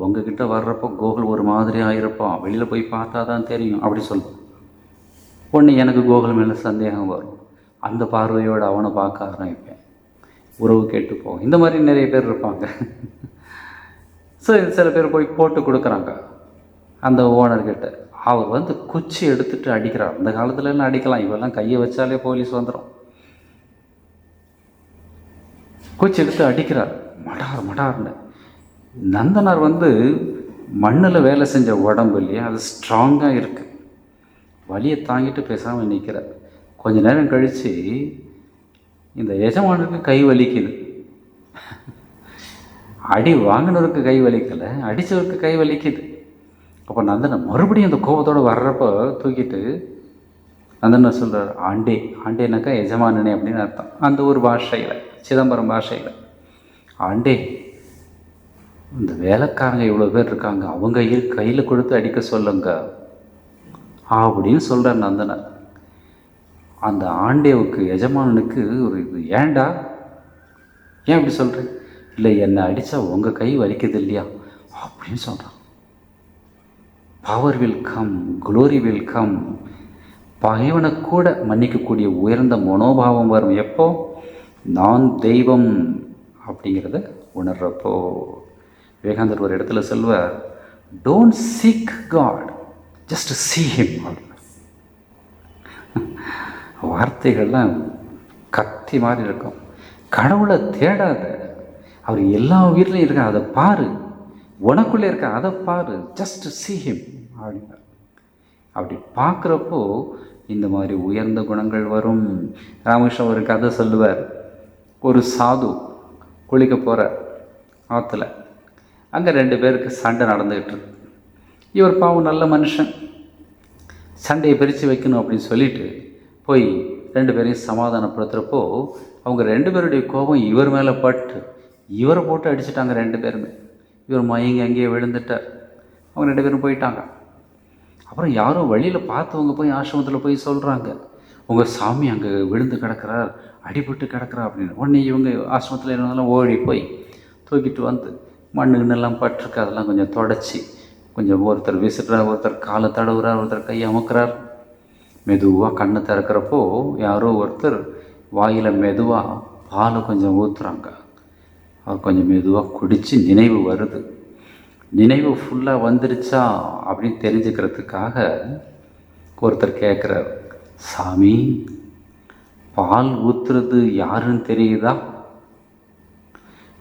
Speaker 1: உங்ககிட்ட வர்றப்போ கோகுல் ஒரு மாதிரியாக இருப்பான், வெளியில் போய் பார்த்தா தான் தெரியும் அப்படி சொல்லுவோம். ஒன்று எனக்கு கோகுல் மேலே சந்தேகம் வரும், அந்த பார்வையோடு அவனை பார்க்க ஆரம்பிப்பேன், உறவு கேட்டுப்போம். இந்த மாதிரி நிறைய பேர் இருப்பாங்க. ஸோ சில பேர் போய் போட்டு கொடுக்குறாங்க அந்த ஓனர்கிட்ட. அவர் குச்சி எடுத்துகிட்டு அடிக்கிறார். அந்த காலத்துலலாம் அடிக்கலாம், இவெல்லாம் கையை வச்சாலே போலீஸ் வந்துடும். குச்சி எடுத்து அடிக்கிறார், மடார் மடார்னு. நந்தனார் மண்ணில் வேலை செஞ்ச உடம்பு இல்லையா, அது ஸ்ட்ராங்காக இருக்குது. வலியை தாங்கிட்டு பேசாமல் நிற்கிறார். கொஞ்ச நேரம் கழித்து இந்த எஜமானருக்கு கை வலிக்குது. அடி வாங்கினவருக்கு கை வலிக்கலை, அடித்தவருக்கு கை வலிக்குது. அப்போ நந்தனர் மறுபடியும் அந்த கோபத்தோடு வர்றப்போ தூக்கிட்டு நந்தனர் சொல்கிறார், ஆண்டே. ஆண்டேனாக்கா எஜமானனே அப்படின்னு அர்த்தம். அந்த ஒரு பாஷையில், சிதம்பரம் பாஷையில். ஆண்டே, இந்த வேலைக்காரங்க இவ்வளோ பேர் இருக்காங்க, அவங்க கையில் கொடுத்து அடிக்க சொல்லுங்க அப்படின்னு சொல்கிறார் நந்தனர். அந்த ஆண்டேவுக்கு, எஜமானனுக்கு ஒரு இது, ஏண்டா ஏன் இப்படி சொல்கிறேன்? இல்லை, என்னை அடித்தா உங்கள் கை வலிக்குது இல்லையா அப்படின்னு சொல்கிறான். Power will come, glory will come. பகைவனை கூட மன்னிக்கக்கூடிய உயர்ந்த மனோபாவம் வரும் எப்போ? நான் தெய்வம் அப்படிங்கிறத உணர்றப்போ. விவேகானந்தர் ஒரு இடத்துல சொல்வார், don't seek God, just see him. வார்த்தைகள்லாம் கத்தி மாதிரி இருக்கும். கடவுளை தேடாத, அவர் எல்லா உயிரிலையும் இருக்க, அதை பாரு, உனக்குள்ளே இருக்க அதை பாரு, ஜஸ்ட் சீ ஹிம் அப்படின்னார். அப்படி பார்க்குறப்போ இந்த மாதிரி உயர்ந்த குணங்கள் வரும். ராமகிருஷ்ணன் ஒரு கதை சொல்லுவார். ஒரு சாது குளிக்க போகிறார் ஆற்றுல. அங்கே 2 பேருக்கு சண்டை நடந்துக்கிட்டு இருக்கு. இவர் பாவம் நல்ல மனுஷன், சண்டையை பிரித்து வைக்கணும் அப்படின்னு சொல்லிட்டு போய் 2 பேரையும் சமாதானப்படுத்துகிறப்போ அவங்க 2 பேருடைய கோபம் இவர் மேலே பட்டு இவரை போட்டு அடிச்சிட்டாங்க 2 பேருமே. இவர் மயங்கி அங்கேயே விழுந்துட்டார். அவங்க 2 பேரும் போயிட்டாங்க. அப்புறம் யாரோ வழியில் பார்த்தவங்க போய் ஆசிரமத்தில் போய் சொல்கிறாங்க, உங்கள் சாமி அங்கே விழுந்து கிடக்கிறார், அடிபட்டு கிடக்கிறா அப்படின்னு. உடனே இவங்க ஆசிரமத்தில் இருந்தாலும் ஓடி போய் தூக்கிட்டு மண்ணுன்னெல்லாம் பட்டிருக்கு, அதெல்லாம் கொஞ்சம் தொடச்சி, கொஞ்சம் ஒருத்தர் விசிட்டுறார், ஒருத்தர் காலை தடவுறார், ஒருத்தர் கையை அமுக்கிறார். மெதுவாக கண்ணை திறக்கிறப்போ யாரோ ஒருத்தர் வாயில் மெதுவாக பாலை கொஞ்சம் ஊற்றுறாங்க. அவர் கொஞ்சம் மெதுவாக குடித்து நினைவு வருது. நினைவு ஃபுல்லாக வந்துருச்சா அப்படின்னு தெரிஞ்சுக்கிறதுக்காக ஒருத்தர் கேட்குறார், சாமி பால் ஊற்றுறது யாருன்னு தெரியுதா?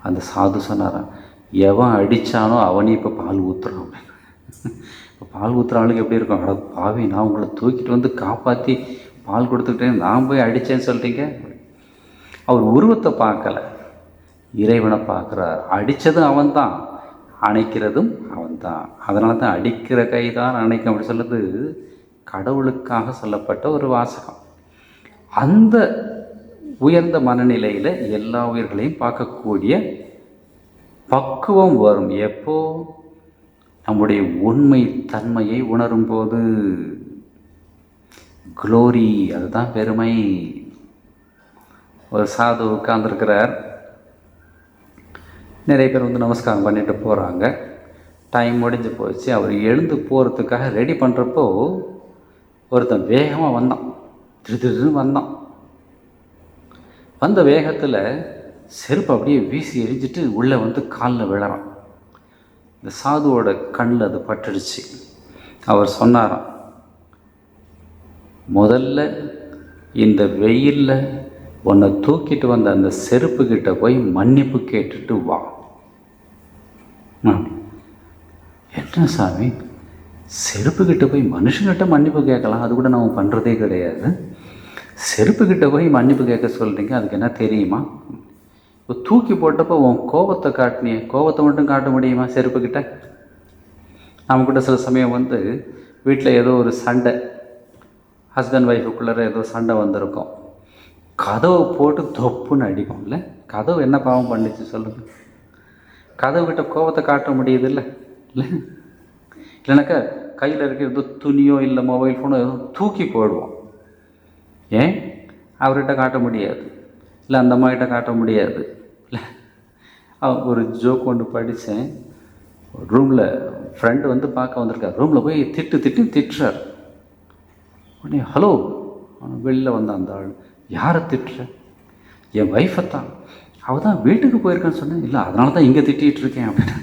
Speaker 1: அந்த சாது சொன்னாரான், எவன் அடித்தானோ அவனே இப்போ பால் ஊற்றுறான் அப்படின்னு. இப்போ பால் ஊற்றுற ஆளுக்கு எப்படி இருக்கும்? அட பாவி, நான் உங்களை தூக்கிட்டு காப்பாற்றி பால் கொடுத்துக்கிட்டேன், நான் போய் அடித்தேன்னு சொல்கிறீங்க. அவர் உருவத்தை பார்க்கலை, இறைவனை பார்க்குறார். அடித்ததும் அவன்தான், அணைக்கிறதும் அவன்தான். அதனால தான் அடிக்கிற கை தான் அணைக்கும் அப்படி சொல்லுறது கடவுளுக்காக சொல்லப்பட்ட ஒரு வாசகம். அந்த உயர்ந்த மனநிலையில் எல்லா உயிர்களையும் பார்க்கக்கூடிய பக்குவம் வரும் எப்போ? நம்முடைய உண்மை தன்மையை உணரும்போது. குளோரி, அதுதான் பெருமை. ஒரு சாது உட்கார்ந்துருக்கிறார். நிறைய பேர் வந்து நமஸ்காரம் பண்ணிட்டு போகிறாங்க. டைம் முடிஞ்சு போச்சு. அவர் எழுந்து போகிறதுக்காக ரெடி பண்ணுறப்போ ஒருத்தன் வேகமாக வந்தான், திருன்னு வந்தான். வந்த வேகத்தில் செருப்பு அப்படியே வீசி எரிஞ்சிட்டு உள்ளே வந்து காலில் விழறான். இந்த சாதுவோட கண்ணில் அது பட்டுடுச்சு. அவர் சொன்னாராம், முதல்ல இந்த வெயிலில் உன்னை தூக்கிட்டு வந்த அந்த செருப்புக்கிட்ட போய் மன்னிப்பு கேட்டுட்டு வா. என்ன சாமி, செருப்புக்கிட்ட போய் மனுஷங்கிட்ட மன்னிப்பு கேட்கலாம், அது கூட நம்ம பண்ணுறதே கிடையாது. செருப்புக்கிட்ட போய் மன்னிப்பு கேட்க சொல்கிறீங்க, அதுக்கு என்ன தெரியுமா? இப்போ தூக்கி போட்டப்போ உன் கோபத்தை காட்டினியே, கோபத்தை மட்டும் காட்ட முடியுமா செருப்புக்கிட்ட? நம்மக்கிட்ட சில சமயம் வந்து வீட்டில் ஏதோ ஒரு சண்டை, ஹஸ்பண்ட் ஒய்ஃபுக்குள்ளே ஏதோ சண்டை வந்திருக்கும். கதவை போட்டு தொப்புன்னு அடிக்கும் இல்லை? கதவு என்ன பாவம் பண்ணிச்சு சொல்லுங்கள்? கதவுக்கிட்ட கோபத்தை காட்ட முடியுது இல்லை? இல்லைனாக்கா கையில் இருக்கிற துணியோ இல்லை மொபைல் ஃபோனோ ஏதோ தூக்கி போடுவோம். ஏன் அவர்கிட்ட காட்ட முடியாது, இல்லை அந்த அம்மாக்கிட்ட காட்ட முடியாது. இல்லை, ஒரு ஜோக் ஒன்று படித்தேன். ரூமில் ஃப்ரெண்டு வந்து பார்க்க வந்திருக்கார். ரூமில் போய் திட்டுறார். உடனே ஹலோ வெளியில் வந்த அந்த ஆள், யாரை திட்டுற? என் ஒய்ஃபை தான். அவள் தான் வீட்டுக்கு போயிருக்கான்னு சொன்னேன். இல்லை, அதனால தான் இங்கே திட்டிகிட்டு இருக்கேன் அப்படின்னு.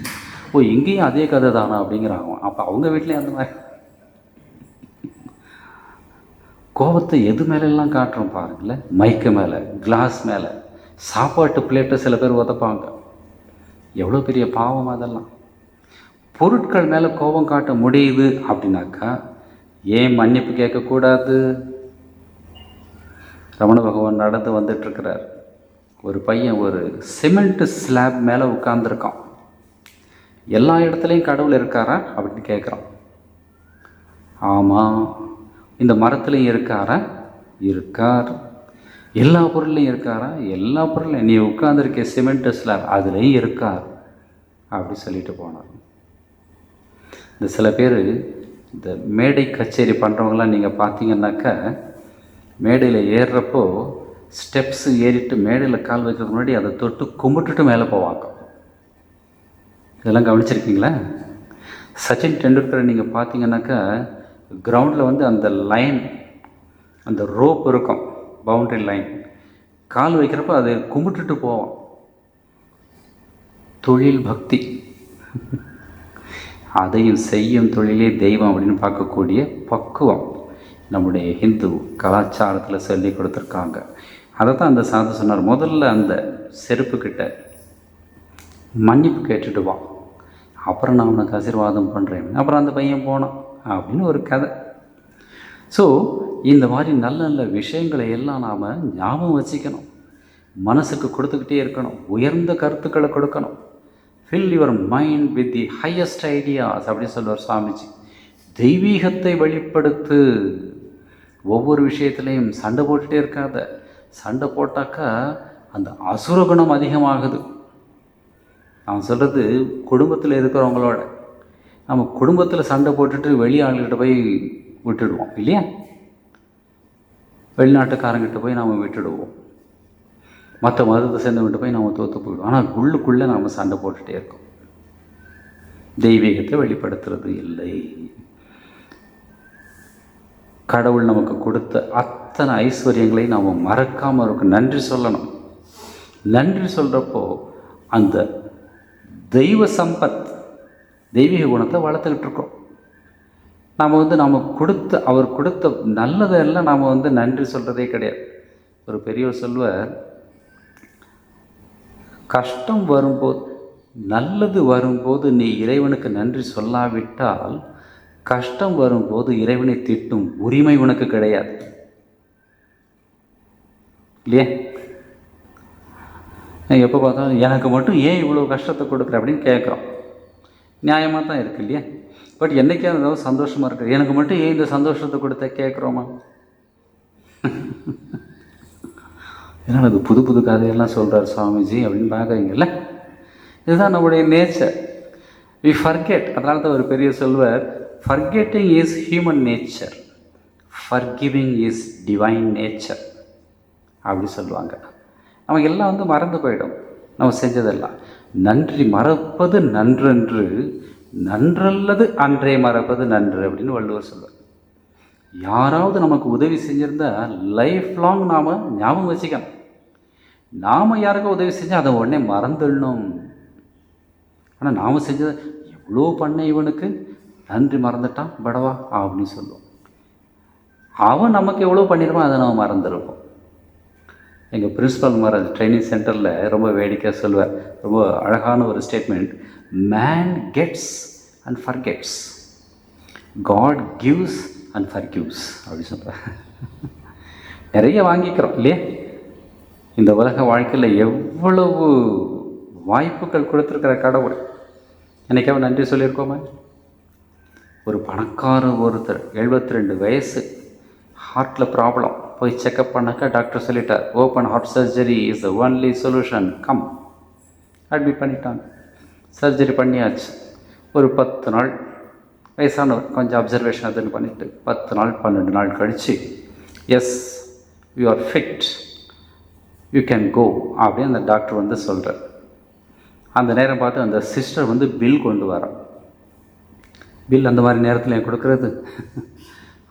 Speaker 1: ஓ, இங்கேயும் அதே கதை தானா அப்படிங்கிறாங்க. அப்போ அவங்க வீட்லேயும் அந்த மாதிரி கோபத்தை எது மேலெல்லாம் காட்டுறோம் பாருங்களேன். மைக்கு மேலே, கிளாஸ் மேலே, சாப்பாட்டு பிளேட்டை சில பேர் உதப்பாங்க. எவ்வளோ பெரிய பாவம் அதெல்லாம். பொருட்கள் மேலே கோபம் காட்ட முடியுது அப்படின்னாக்கா ஏன் மன்னிப்பு கேட்கக்கூடாது? ரமண பகவான் நடந்து வந்துட்டுருக்கிறார். ஒரு பையன் ஒரு சிமெண்ட் ஸ்லாப் மேலே உட்கார்ந்துருக்கான். எல்லா இடத்துலையும் கடவுள் இருக்காரா அப்படின்னு கேட்குறான். ஆமாம். இந்த மரத்துலையும் இருக்காரா? இருக்கார். எல்லா பொருள்லையும் இருக்காரா? எல்லா பொருளையும். நீ உட்கார்ந்துருக்க சிமெண்ட் ஸ்லாப் அதுலேயும் இருக்கார் அப்படி சொல்லிட்டு போனார். இந்த சில பேர் இந்த மேடை கச்சேரி பண்ணுறவங்களாம் நீங்கள் பார்த்தீங்கன்னாக்கா மேடையில் ஏறுறப்போ ஸ்டெப்ஸு ஏறிட்டு மேடையில் கால் வைக்கிறதுக்கு முன்னாடி அதை தொட்டு கும்பிட்டுட்டு மேலே போவாங்க. இதெல்லாம் கவனிச்சிருக்கீங்களா? சச்சின் டெண்டுல்கரை நீங்கள் பார்த்தீங்கன்னாக்கா கிரவுண்டில் வந்து அந்த லைன், அந்த ரோப் இருக்கும், பவுண்ட்ரி லைன், கால் வைக்கிறப்போ அதை கும்பிட்டுட்டு போவோம். தொழில் பக்தி. அதையும் செய்யும் தொழிலே தெய்வம் அப்படின்னு பார்க்கக்கூடிய பக்குவம் நம்முடைய ஹிந்து கலாச்சாரத்தில் சொல்லி கொடுத்துருக்காங்க. அதை தான் அந்த சாது சொன்னார். முதல்ல அந்த செருப்புக்கிட்ட மன்னிப்பு கேட்டுட்டு வா, அப்புறம் நான் உனக்கு ஆசீர்வாதம் பண்ணுறேன். அப்புறம் அந்த பையன் போனான் அப்படின்னு ஒரு கதை. ஸோ இந்த மாதிரி நல்ல நல்ல விஷயங்களை எல்லாம் நாம் ஞாபகம் வச்சுக்கணும், மனசுக்கு கொடுத்துக்கிட்டே இருக்கணும், உயர்ந்த கருத்துக்களை கொடுக்கணும். Fill your mind with the highest ideas அப்படின்னு சொல்லுவார் சுவாமிஜி. தெய்வீகத்தை வெளிப்படுத்து. ஒவ்வொரு விஷயத்துலையும் சண்டை போட்டுகிட்டே இருக்காத. சண்டை போட்டாக்கா அந்த அசுரகுணம் அதிகமாகுது. நான் சொல்கிறது குடும்பத்தில் இருக்கிறவங்களோட. நம்ம குடும்பத்தில் சண்டை போட்டுட்டு வெளி ஆளுகிட்ட போய் விட்டுடுவோம் இல்லையா? வெளிநாட்டுக்காரங்கிட்ட போய் நாம் விட்டுடுவோம், மற்ற மதத்தை சேர்ந்தவங்கிட்ட போய் நம்ம தோற்று போயிடுவோம். ஆனால் உள்ளுக்குள்ளே நாம் சண்டை போட்டுகிட்டே இருக்கோம். தெய்வீகத்தை வெளிப்படுத்துறது இல்லை. கடவுள் நமக்கு கொடுத்த அத்தனை ஐஸ்வர்யங்களை நாம் மறக்காமல் அவருக்கு நன்றி சொல்லணும். நன்றி சொல்கிறப்போ அந்த தெய்வ சம்பத், தெய்வீக குணத்தை வளர்த்துக்கிட்டு இருக்கோம். நாம் கொடுத்த, அவர் கொடுத்த நல்லதெல்லாம் நாம் நன்றி சொல்கிறதே கிடையாது. ஒரு பெரியவர் சொல்வார், கஷ்டம் வரும்போது, நல்லது வரும்போது நீ இறைவனுக்கு நன்றி சொல்லாவிட்டால் கஷ்டம் வரும்போது இறைவனை திட்டும் உரிமை உனக்கு கிடையாது. இல்லையா? எப்போ பார்த்தாலும் எனக்கு மட்டும் ஏன் இவ்வளோ கஷ்டத்தை கொடுக்குற அப்படின்னு கேட்குறோம். நியாயமாக தான் இருக்குது இல்லையா? பட் என்றைக்காவது ஏதாவது சந்தோஷமாக இருக்குது, எனக்கு மட்டும் ஏன் இந்த சந்தோஷத்தை கொடுத்த கேட்குறோமா? ஏன்னா அது புது புது கதையெல்லாம் சொல்கிறார் சுவாமிஜி அப்படின்னு பார்க்குறீங்கல்ல. இதுதான் நம்முடைய நேச்சர். We forget. அதனால தான் ஒரு பெரிய சொல்வார், forgetting is human nature, forgiving is divine nature அப்படி சொல்லுவாங்க. நமக்கு எல்லாம் மறந்து போயிடும் நம்ம செஞ்சதெல்லாம். நன்றி மறப்பது நன்றன்று, நன்றல்லது அன்றே மறப்பது நன்று அப்படின்னு வள்ளுவர் சொல்வார். யாராவது நமக்கு உதவி செஞ்சிருந்தா லைஃப் லாங் நாம் ஞாபகம் வச்சுக்கணும். நாம் யாருக்கும் உதவி செஞ்சால் அதை உடனே மறந்துடணும். ஆனால் நாம் செஞ்சதை எவ்வளோ பண்ண இவனுக்கு நன்றி மறந்துட்டான் படவா அப்படின்னு சொல்லுவோம். அவன் நமக்கு எவ்வளோ பண்ணிடுவான் அதை நம்ம மறந்துருப்போம். எங்கள் பிரின்ஸிபல் மகாராஜ் ட்ரைனிங் சென்டரில் ரொம்ப வேடிக்கையாக சொல்லுவார். ரொம்ப அழகான ஒரு statement. Man gets and forgets, God gives and forgives அப்படின்னு சொல்கிறார். நிறைய வாங்கிக்கிறோம் இல்லையா? இந்த உலக வாழ்க்கையில் எவ்வளவு வாய்ப்புகள் கொடுத்துருக்கிற கடவுள். என்னைக்காவது நன்றி சொல்லியிருக்கோமா? ஒரு பணக்கார ஒருத்தர் 72 வயசு, ஹார்ட்டில் ப்ராப்ளம், போய் செக்கப் பண்ணாக்கா டாக்டர் சொல்லிட்டார், open heart surgery is the only solution, come. Admit பண்ணிட்டாங்க. சர்ஜரி பண்ணியாச்சு. ஒரு 10 நாள், வயசானவர், கொஞ்சம் அப்சர்வேஷன் அதுன்னு பண்ணிவிட்டு 10 நாள் 12 நாள் கழித்து, yes you are fit, you can go அப்படின்னு அந்த டாக்டர் வந்து சொல்கிறார். அந்த நேரம் பார்த்து அந்த சிஸ்டர் வந்து பில் கொண்டு வரான். பில் அந்த மாதிரி நேரத்தில் என் கொடுக்குறது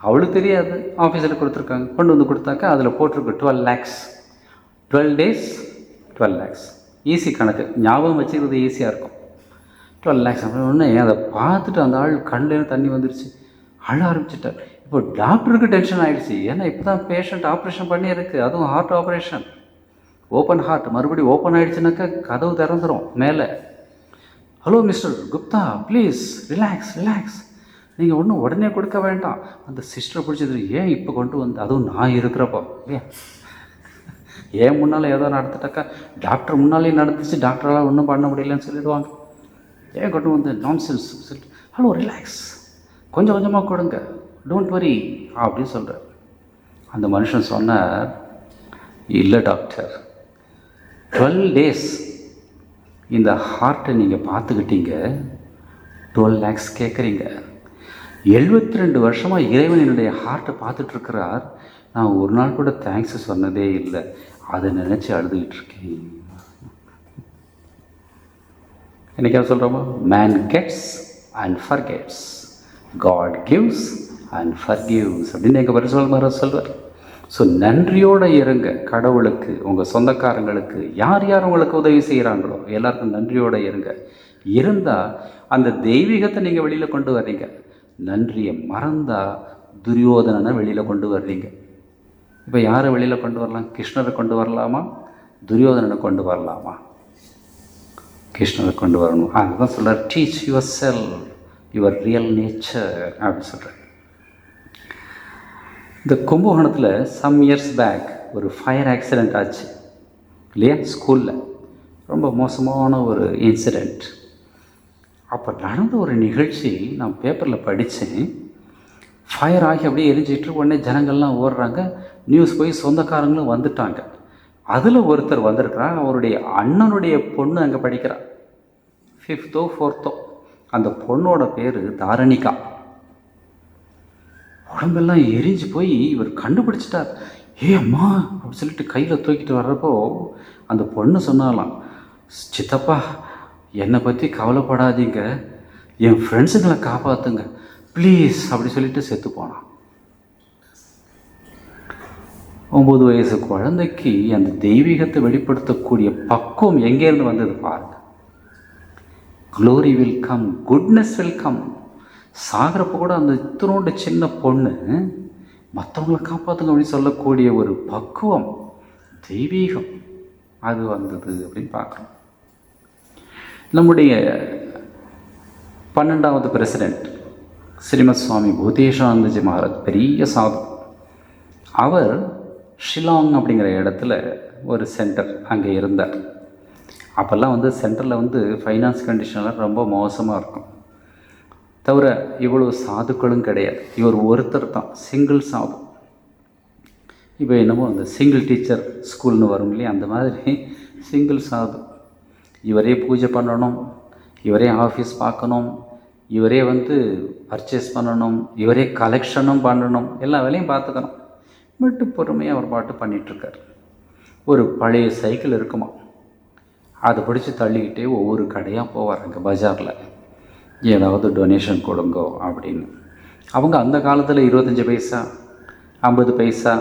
Speaker 1: அவளுக்கு தெரியாது. ஆஃபீஸில் கொடுத்துருக்காங்க. கொண்டு வந்து கொடுத்தாக்கா அதில் போட்டிருக்கு 12 lakhs, 12 days 12 lakhs. ஈஸி கணக்கு, ஞாபகம் வச்சுக்கிறது ஈஸியாக இருக்கும். 12 lakhs ஒன்று அதை பார்த்துட்டு அந்த ஆள் கண்ணிலேருந்து தண்ணி வந்துடுச்சு, அழ ஆரம்பிச்சிட்டார். இப்போ டாக்டருக்கு டென்ஷன் ஆகிடுச்சு. ஏன்னா இப்போ தான் பேஷண்ட் ஆப்ரேஷன் பண்ணியிருக்கு, அதுவும் ஹார்ட் ஆப்ரேஷன், ஓப்பன் ஹார்ட். மறுபடியும் ஓப்பன் ஆகிடுச்சுனாக்கா கதவு திறந்துடும் மேலே. Hello mister Gupta, please relax relax, நீங்கள் ஒன்றும் உடனே கொடுக்க வேண்டாம். அந்த சிஸ்டரை பிடிச்சது, ஏன் இப்போ கொண்டு வந்து, அதுவும் நான் இருக்கிறப்போ, ஏன் முன்னால் ஏதோ நடந்துட்டாக்கா டாக்டர் முன்னாலே நடந்துச்சு, டாக்டரால் ஒன்றும் பண்ண முடியலன்னு சொல்லிடுவாங்க. ஏன் கொண்டு வந்து நான்சென்ஸ் சொல்லிட்டு, ஹலோ ரிலாக்ஸ், கொஞ்சம் கொஞ்சமாக கொடுங்க, டோன்ட் வரி அப்படின்னு சொல்கிறார். அந்த மனுஷன் சொன்னார், இல்லை டாக்டர், 12 days இந்த ஹார்ட்டை நீங்கள் பார்த்துக்கிட்டீங்க, 12 lakhs கேட்குறீங்க. 72 வருஷமாக இறைவன் என்னுடைய ஹார்ட்டை பார்த்துட்ருக்கிறார், நான் ஒரு நாள் கூட தேங்க்ஸ் சொன்னதே இல்லை, அதை நினச்சி அழுதுகிட்டு இருக்கேன். என்னைக்காவது சொல்கிறோமா? Man gets and forgets, God gives and forgives அப்படின்னு எங்கள் பரிசுத்தர் மகாராஜ் சொல்வார். ஸோ நன்றியோடு இருங்க கடவுளுக்கு, உங்கள் சொந்தக்காரங்களுக்கு, யார் யார் உங்களுக்கு உதவி செய்கிறாங்களோ எல்லாருக்கும் நன்றியோடு இருங்க. இருந்தால் அந்த தெய்வீகத்தை நீங்கள் வெளியில் கொண்டு வர்றீங்க. நன்றியை மறந்தால் துரியோதனனை வெளியில் கொண்டு வர்றீங்க. இப்போ யாரை வெளியில் கொண்டு வரலாம்? கிருஷ்ணரை கொண்டு வரலாமா, துரியோதனனை கொண்டு வரலாமா? கிருஷ்ணரை கொண்டு வரணும். அதுதான் சொல்கிறார், teach your sell your real nature அப்படின்னு சொல்கிறார். இந்த கும்பகோணத்தில் சம் இயர்ஸ் பேக் ஒரு ஃபயர் ஆக்சிடெண்ட் ஆச்சு இல்லையா? ஸ்கூலில் ரொம்ப மோசமான ஒரு இன்சிடெண்ட். அப்போ நடந்த ஒரு நிகழ்ச்சி நான் பேப்பரில் படித்தேன். ஃபயர் ஆகி அப்படியே எரிஞ்சிட்டு உடனே ஜனங்கள்லாம் ஓடுறாங்க. நியூஸ் போய் சொந்தக்காரங்களும் வந்துட்டாங்க. அதில் ஒருத்தர் வந்திருக்கிறார், அவருடைய அண்ணனுடைய பொண்ணு அங்கே படிக்கிறார், 5th or 4th. அந்த பொண்ணோட பேர் தாரணிகா. உடம்பெல்லாம் எரிஞ்சு போய் இவர் கண்டுபிடிச்சிட்டார். ஏ அம்மா அப்படி சொல்லிட்டு கையில் தூக்கிட்டு வர்றப்போ அந்த பொண்ணு சொன்னாலாம், சித்தப்பா என்னை பற்றி கவலைப்படாதீங்க, என் ஃப்ரெண்ட்ஸுங்களை காப்பாற்றுங்க ப்ளீஸ் அப்படி சொல்லிட்டு செத்து போனான். 9 வயசு குழந்தைக்கு அந்த தெய்வீகத்தை வெளிப்படுத்தக்கூடிய பக்குவம் எங்கேருந்து வந்தது பாருங்க. Glory will come, goodness will come. சாகிறப்ப கூட அந்த இத்தனோண்டு சின்ன பொண்ணு மற்றவங்களை காப்பாற்றுங்க அப்படின்னு சொல்லக்கூடிய ஒரு பக்குவம், தெய்வீகம் அது வந்தது அப்படின்னு பார்க்குறோம். நம்முடைய 12வது பிரசிடெண்ட் ஸ்ரீமத் சுவாமி பூதேஷானந்தஜி மகாராஜ் பெரிய சாது. அவர் ஷிலாங் அப்படிங்கிற இடத்துல ஒரு சென்டர் அங்கே இருந்தார். அப்போல்லாம் வந்து சென்டரில் ஃபைனான்ஸ் கண்டிஷன்லாம் ரொம்ப மோசமாக இருக்கும். தவிர இவ்வளோ சாதுக்களும் கிடையாது. இவர் ஒருத்தர் தான் சிங்கிள் சாது. இப்போ என்னமோ அந்த சிங்கிள் டீச்சர் ஸ்கூல்னு வரும் இல்லையா, அந்த மாதிரி சிங்கிள் சாது. இவரே பூஜை பண்ணணும், இவரே ஆஃபீஸ் பார்க்கணும், இவரே பர்ச்சேஸ் பண்ணணும், இவரே கலெக்ஷனும் பண்ணணும், எல்லா வேலையும் பார்த்துக்கணும். மட்டும் பொறுமையாக அவர் பாட்டு பண்ணிகிட்ருக்கார். ஒரு பழைய சைக்கிள் இருக்குமா, அதை பிடிச்சி தள்ளிக்கிட்டே ஒவ்வொரு கடையாக போவாங்க பஜாரில், ஏதாவது டொனேஷன் கொடுங்கோ அப்படின்னு. அவங்க அந்த காலத்தில் 25 பைசா 50 பைசா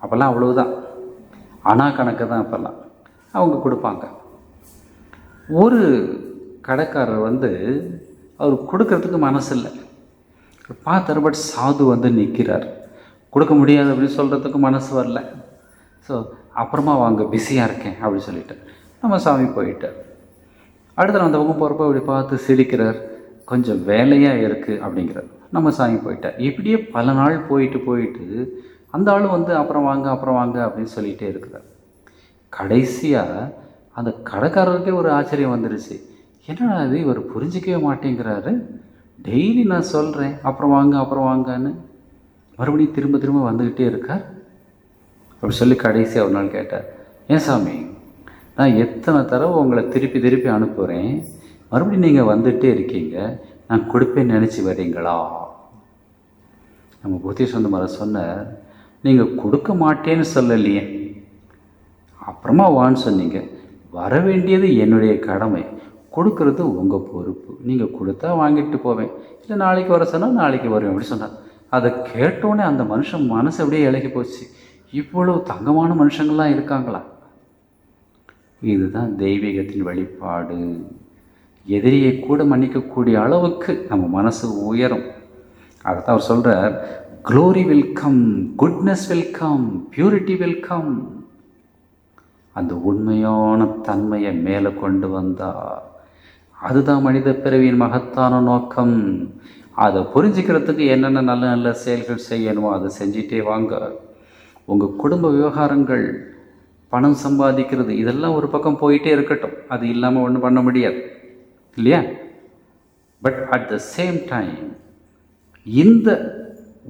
Speaker 1: அப்போல்லாம் அவ்வளவுதான், அணா கணக்கு தான் அப்போல்லாம் அவங்க கொடுப்பாங்க. ஒரு கடைக்காரர் அவர் கொடுக்கறதுக்கு மனசு இல்லை பார்த்தார். பட் சாது நிற்கிறார், கொடுக்க முடியாது அப்படின்னு சொல்கிறதுக்கு மனசு வரல. ஸோ அப்புறமா வாங்க பிஸியாக இருக்கேன் அப்படின்னு சொல்லிட்டு நம்ம சாமி போயிட்டார். அடுத்த அந்த பக்கம் போகிறப்ப அப்படி பார்த்து சிரிக்கிறார், கொஞ்சம் வேலையாக இருக்குது அப்படிங்கிறார். நம்ம சாமி போயிட்டார். இப்படியே பல நாள் போயிட்டு அந்த ஆளும் அப்புறம் வாங்க அப்படின்னு சொல்லிகிட்டே இருக்கிறார். கடைசியாக அந்த கடைக்காரருக்கே ஒரு ஆச்சரியம் வந்துருச்சு. என்னடா இது, இவர் புரிஞ்சிக்கவே மாட்டேங்கிறாரு, டெய்லி நான் சொல்கிறேன் அப்புறம் வாங்கன்னு மறுபடியும் திரும்ப வந்துக்கிட்டே இருக்கார் அப்படி சொல்லி கடைசியாக ஒரு நாள் கேட்டார், ஏன் சாமி, நான் எத்தனை தடவை உங்களை திருப்பி அனுப்புகிறேன், மறுபடியும் நீங்கள் வந்துகிட்டே இருக்கீங்க, நான் கொடுப்பேன்னு நினச்சி வரீங்களா? நம்ம புத்திசந்த மர சொன்னார், நீங்கள் கொடுக்க மாட்டேன்னு சொல்லலையே, அப்புறமா வான்னு சொன்னீங்க, வர வேண்டியது என்னுடைய கடமை, கொடுக்கறது உங்கள் பொறுப்பு, நீங்கள் கொடுத்தா வாங்கிட்டு போவேன், இல்லை நாளைக்கு வர சொன்னால் நாளைக்கு வருவேன் அப்படி சொன்னார். அதை கேட்டோன்னே அந்த மனுஷன் மனசு அப்படியே இலகி போச்சு. இவ்வளவு தங்கமான மனுஷங்கள்லாம் இருக்காங்களா? இதுதான் தெய்வீகத்தின் வெளிப்பாடு. எதிரியை கூட மன்னிக்கக்கூடிய அளவுக்கு நம்ம மனசு உயரும். அதைத்தான் அவர் சொல்கிறார், glory will come, goodness will come, purity will come. அந்த உண்மையான தன்மையை மேலே கொண்டு வந்தார். அதுதான் மனித பிறவியின் மகத்தான நோக்கம். அதை புரிஞ்சுக்கிறதுக்கு என்னென்ன நல்ல நல்ல செயல்கள் செய்யணுமோ அதை செஞ்சிட்டே வாங்க. உங்கள் குடும்ப விவகாரங்கள், பணம் சம்பாதிக்கிறது, இதெல்லாம் ஒரு பக்கம் போயிட்டே இருக்கட்டும், அது இல்லாமல் ஒன்றும் பண்ண முடியாது இல்லையா? But at the same time இந்த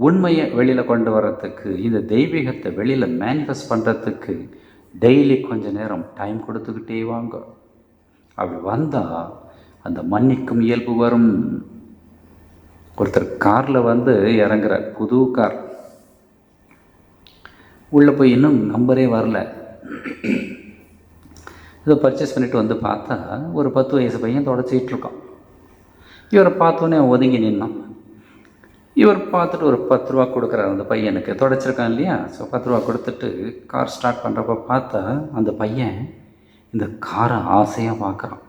Speaker 1: உண்மையை வெளியில் கொண்டு வர்றதுக்கு, இந்த தெய்வீகத்தை வெளியில் மேனிஃபெஸ்ட் பண்ணுறதுக்கு டெய்லி கொஞ்சம் நேரம் டைம் கொடுத்துக்கிட்டே வாங்க. அப்படி வந்தால் அந்த மன்னிக்கும் இயல்பு வரும். ஒருத்தர் காரில் இறங்குறார், புது கார், உள்ளே போய் இன்னும் நம்பரே வரல. இதை பர்ச்சேஸ் பண்ணிவிட்டு பார்த்தா ஒரு 10 வயசு பையன் தொடச்சிக்கிட்டு இருக்கான். இவரை பார்த்தோன்னே ஒதுங்கி நின்னான். இவர் பார்த்துட்டு ஒரு 10 ரூபா கொடுக்குறாரு அந்த பையனுக்கு, தொடச்சிருக்கான் இல்லையா? ஸோ 10 ரூபா கொடுத்துட்டு கார் ஸ்டார்ட் பண்ணுறப்ப பார்த்தா அந்த பையன் இந்த காரை ஆசையாக பார்க்குறான்.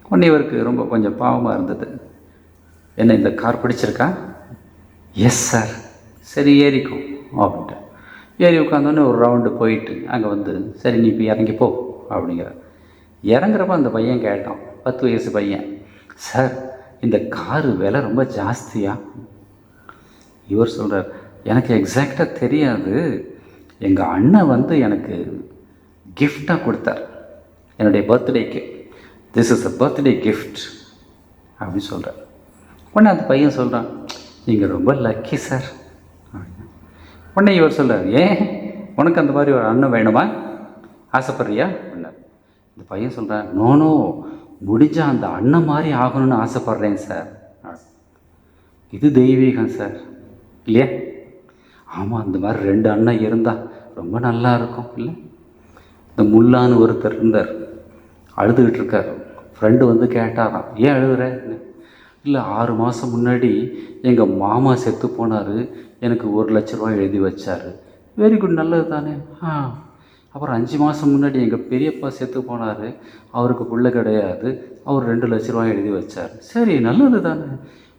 Speaker 1: உடனே இவருக்கு ரொம்ப கொஞ்சம் பாவமாக இருந்தது. என்ன, இந்த கார் பிடிச்சிருக்கா? Yes sir. சரி ஏறிக்கும் அப்படின்ட்டு ஏறி உட்காந்தோடனே ஒரு ரவுண்டு போயிட்டு அங்கே சரி நீ இப்போ இறங்கிப்போ அப்படிங்கிற. இறங்குறப்ப அந்த பையன் கேட்டான், 10 வயசு பையன், சார் இந்த காரு விலை ரொம்ப ஜாஸ்தியா? இவர் சொல்கிறார், எனக்கு எக்ஸாக்டாக தெரியாது, எங்கள் அண்ணன் எனக்கு கிஃப்டாக கொடுத்தார் என்னுடைய பர்த்டேக்கு, this is a birthday gift அப்படின்னு சொல்கிறார். உடனே அந்த பையன் சொல்கிறான், நீங்கள் ரொம்ப லக்கி சார் அப்படின்னு. உடனே இவர் சொல்கிறார், ஏன் உனக்கு அந்த மாதிரி ஒரு அண்ணன் வேணுமா, ஆசைப்படுறியா அப்படின்னார். இந்த பையன் சொல்கிறான், நோ முடிஞ்சால் அந்த அண்ணன் மாதிரி ஆகணும்னு ஆசைப்பட்றேன் சார். இது தெய்வீகம் சார் இல்லையா? ஆமாம், அந்த மாதிரி 2 அண்ணன் இருந்தால் ரொம்ப நல்லா இருக்கும் இல்லை? இந்த முல்லான்னு ஒருத்தர் இருந்தார், அழுதுகிட்டு இருக்கார். ஃப்ரெண்டு கேட்டாராம், ஏன் அழுகுறேன்னு. இல்லை 6 மாதம் முன்னாடி எங்கள் மாமா செத்து போனார், எனக்கு 1 லட்ச ரூபா எழுதி வச்சார். வெரி குட், நல்லது தானே. அப்புறம் 5 மாதம் முன்னாடி எங்கள் பெரியப்பா செத்து போனார், அவருக்கு பிள்ளை கிடையாது, அவர் 2 லட்ச ரூபா எழுதி வச்சார். சரி நல்லது தானே.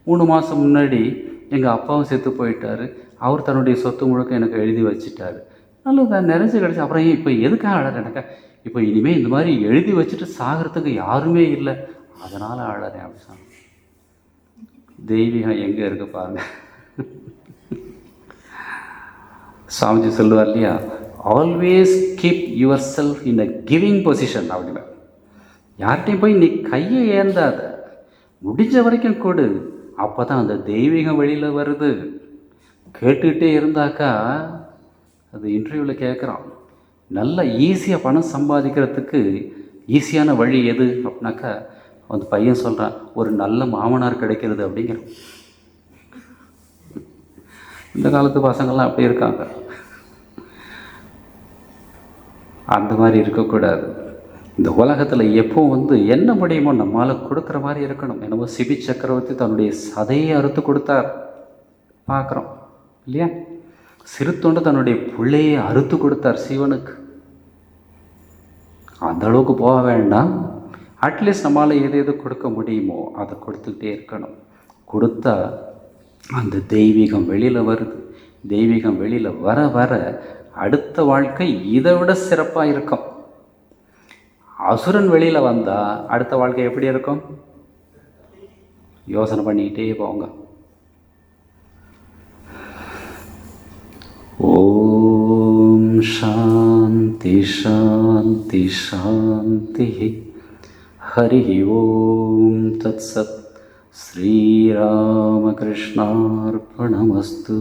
Speaker 1: 3 மாதம் முன்னாடி எங்கள் அப்பாவும் செத்து போயிட்டார், அவர் தன்னுடைய சொத்து முழுக்க எனக்கு எழுதி வச்சுட்டார். நல்லது தான், நிறைஞ்சு கிடச்சி. அப்புறம் இப்போ எதுக்காக அழறேன்? எனக்கு இப்போ இனிமேல் இந்த மாதிரி எழுதி வச்சுட்டு சாகிறதுக்கு யாருமே இல்லை, அதனால் அழறேன் அப்படி சொன்னேன். தெய்வீகம் எங்கே இருக்கு பாருங்க. சாமிஜி சொல்லுவார் இல்லையா, always keep your self in a giving position அப்படின்னா. யார்கிட்டையும் போய் நீ கையை ஏந்தாத, முடிஞ்ச வரைக்கும் கொடு, அப்போ தான் அந்த தெய்வீகம் வெளியில் வருது. கேட்டுக்கிட்டே இருந்தாக்கா, அது இன்டர்வியூவில் கேட்குறான், நல்ல ஈஸியாக பணம் சம்பாதிக்கிறதுக்கு ஈஸியான வழி எது அப்படின்னாக்கா, அந்த பையன் சொல்கிறான், ஒரு நல்ல மாமனார் கிடைக்கிறது அப்படிங்கிறான். இந்த காலத்து பசங்கள்லாம் அப்படி இருக்காங்க. அந்த மாதிரி இருக்கக்கூடாது. இந்த உலகத்தில் எப்போ என்ன முடியுமோ நம்மளால் கொடுக்குற மாதிரி இருக்கணும். என்னமோ சிபி சக்கரவர்த்தி தன்னுடைய சதையை அறுத்து கொடுத்தார் பார்க்குறோம் இல்லையா? சிறுத்தொண்டு தன்னுடைய பிள்ளையை அறுத்து கொடுத்தார் சிவனுக்கு. அந்த அளவுக்கு போக வேண்டாம். அட்லீஸ்ட் நம்மளால் எது கொடுக்க முடியுமோ அதை கொடுத்துக்கிட்டே இருக்கணும். கொடுத்தா அந்த தெய்வீகம் வெளியில் வருது. தெய்வீகம் வெளியில் வர வர அடுத்த வாழ்க்கை இதை விட சிறப்பாக இருக்கும். அசுரன் வெளியில் வந்தால் அடுத்த வாழ்க்கை எப்படி இருக்கும்? யோசனை பண்ணிக்கிட்டே போங்க. ஓம் சாந்தி சாந்தி சாந்தி. ஹரி ஓம் தத் சத். ஸ்ரீராமகிருஷ்ணார்ப்பணமஸ்து.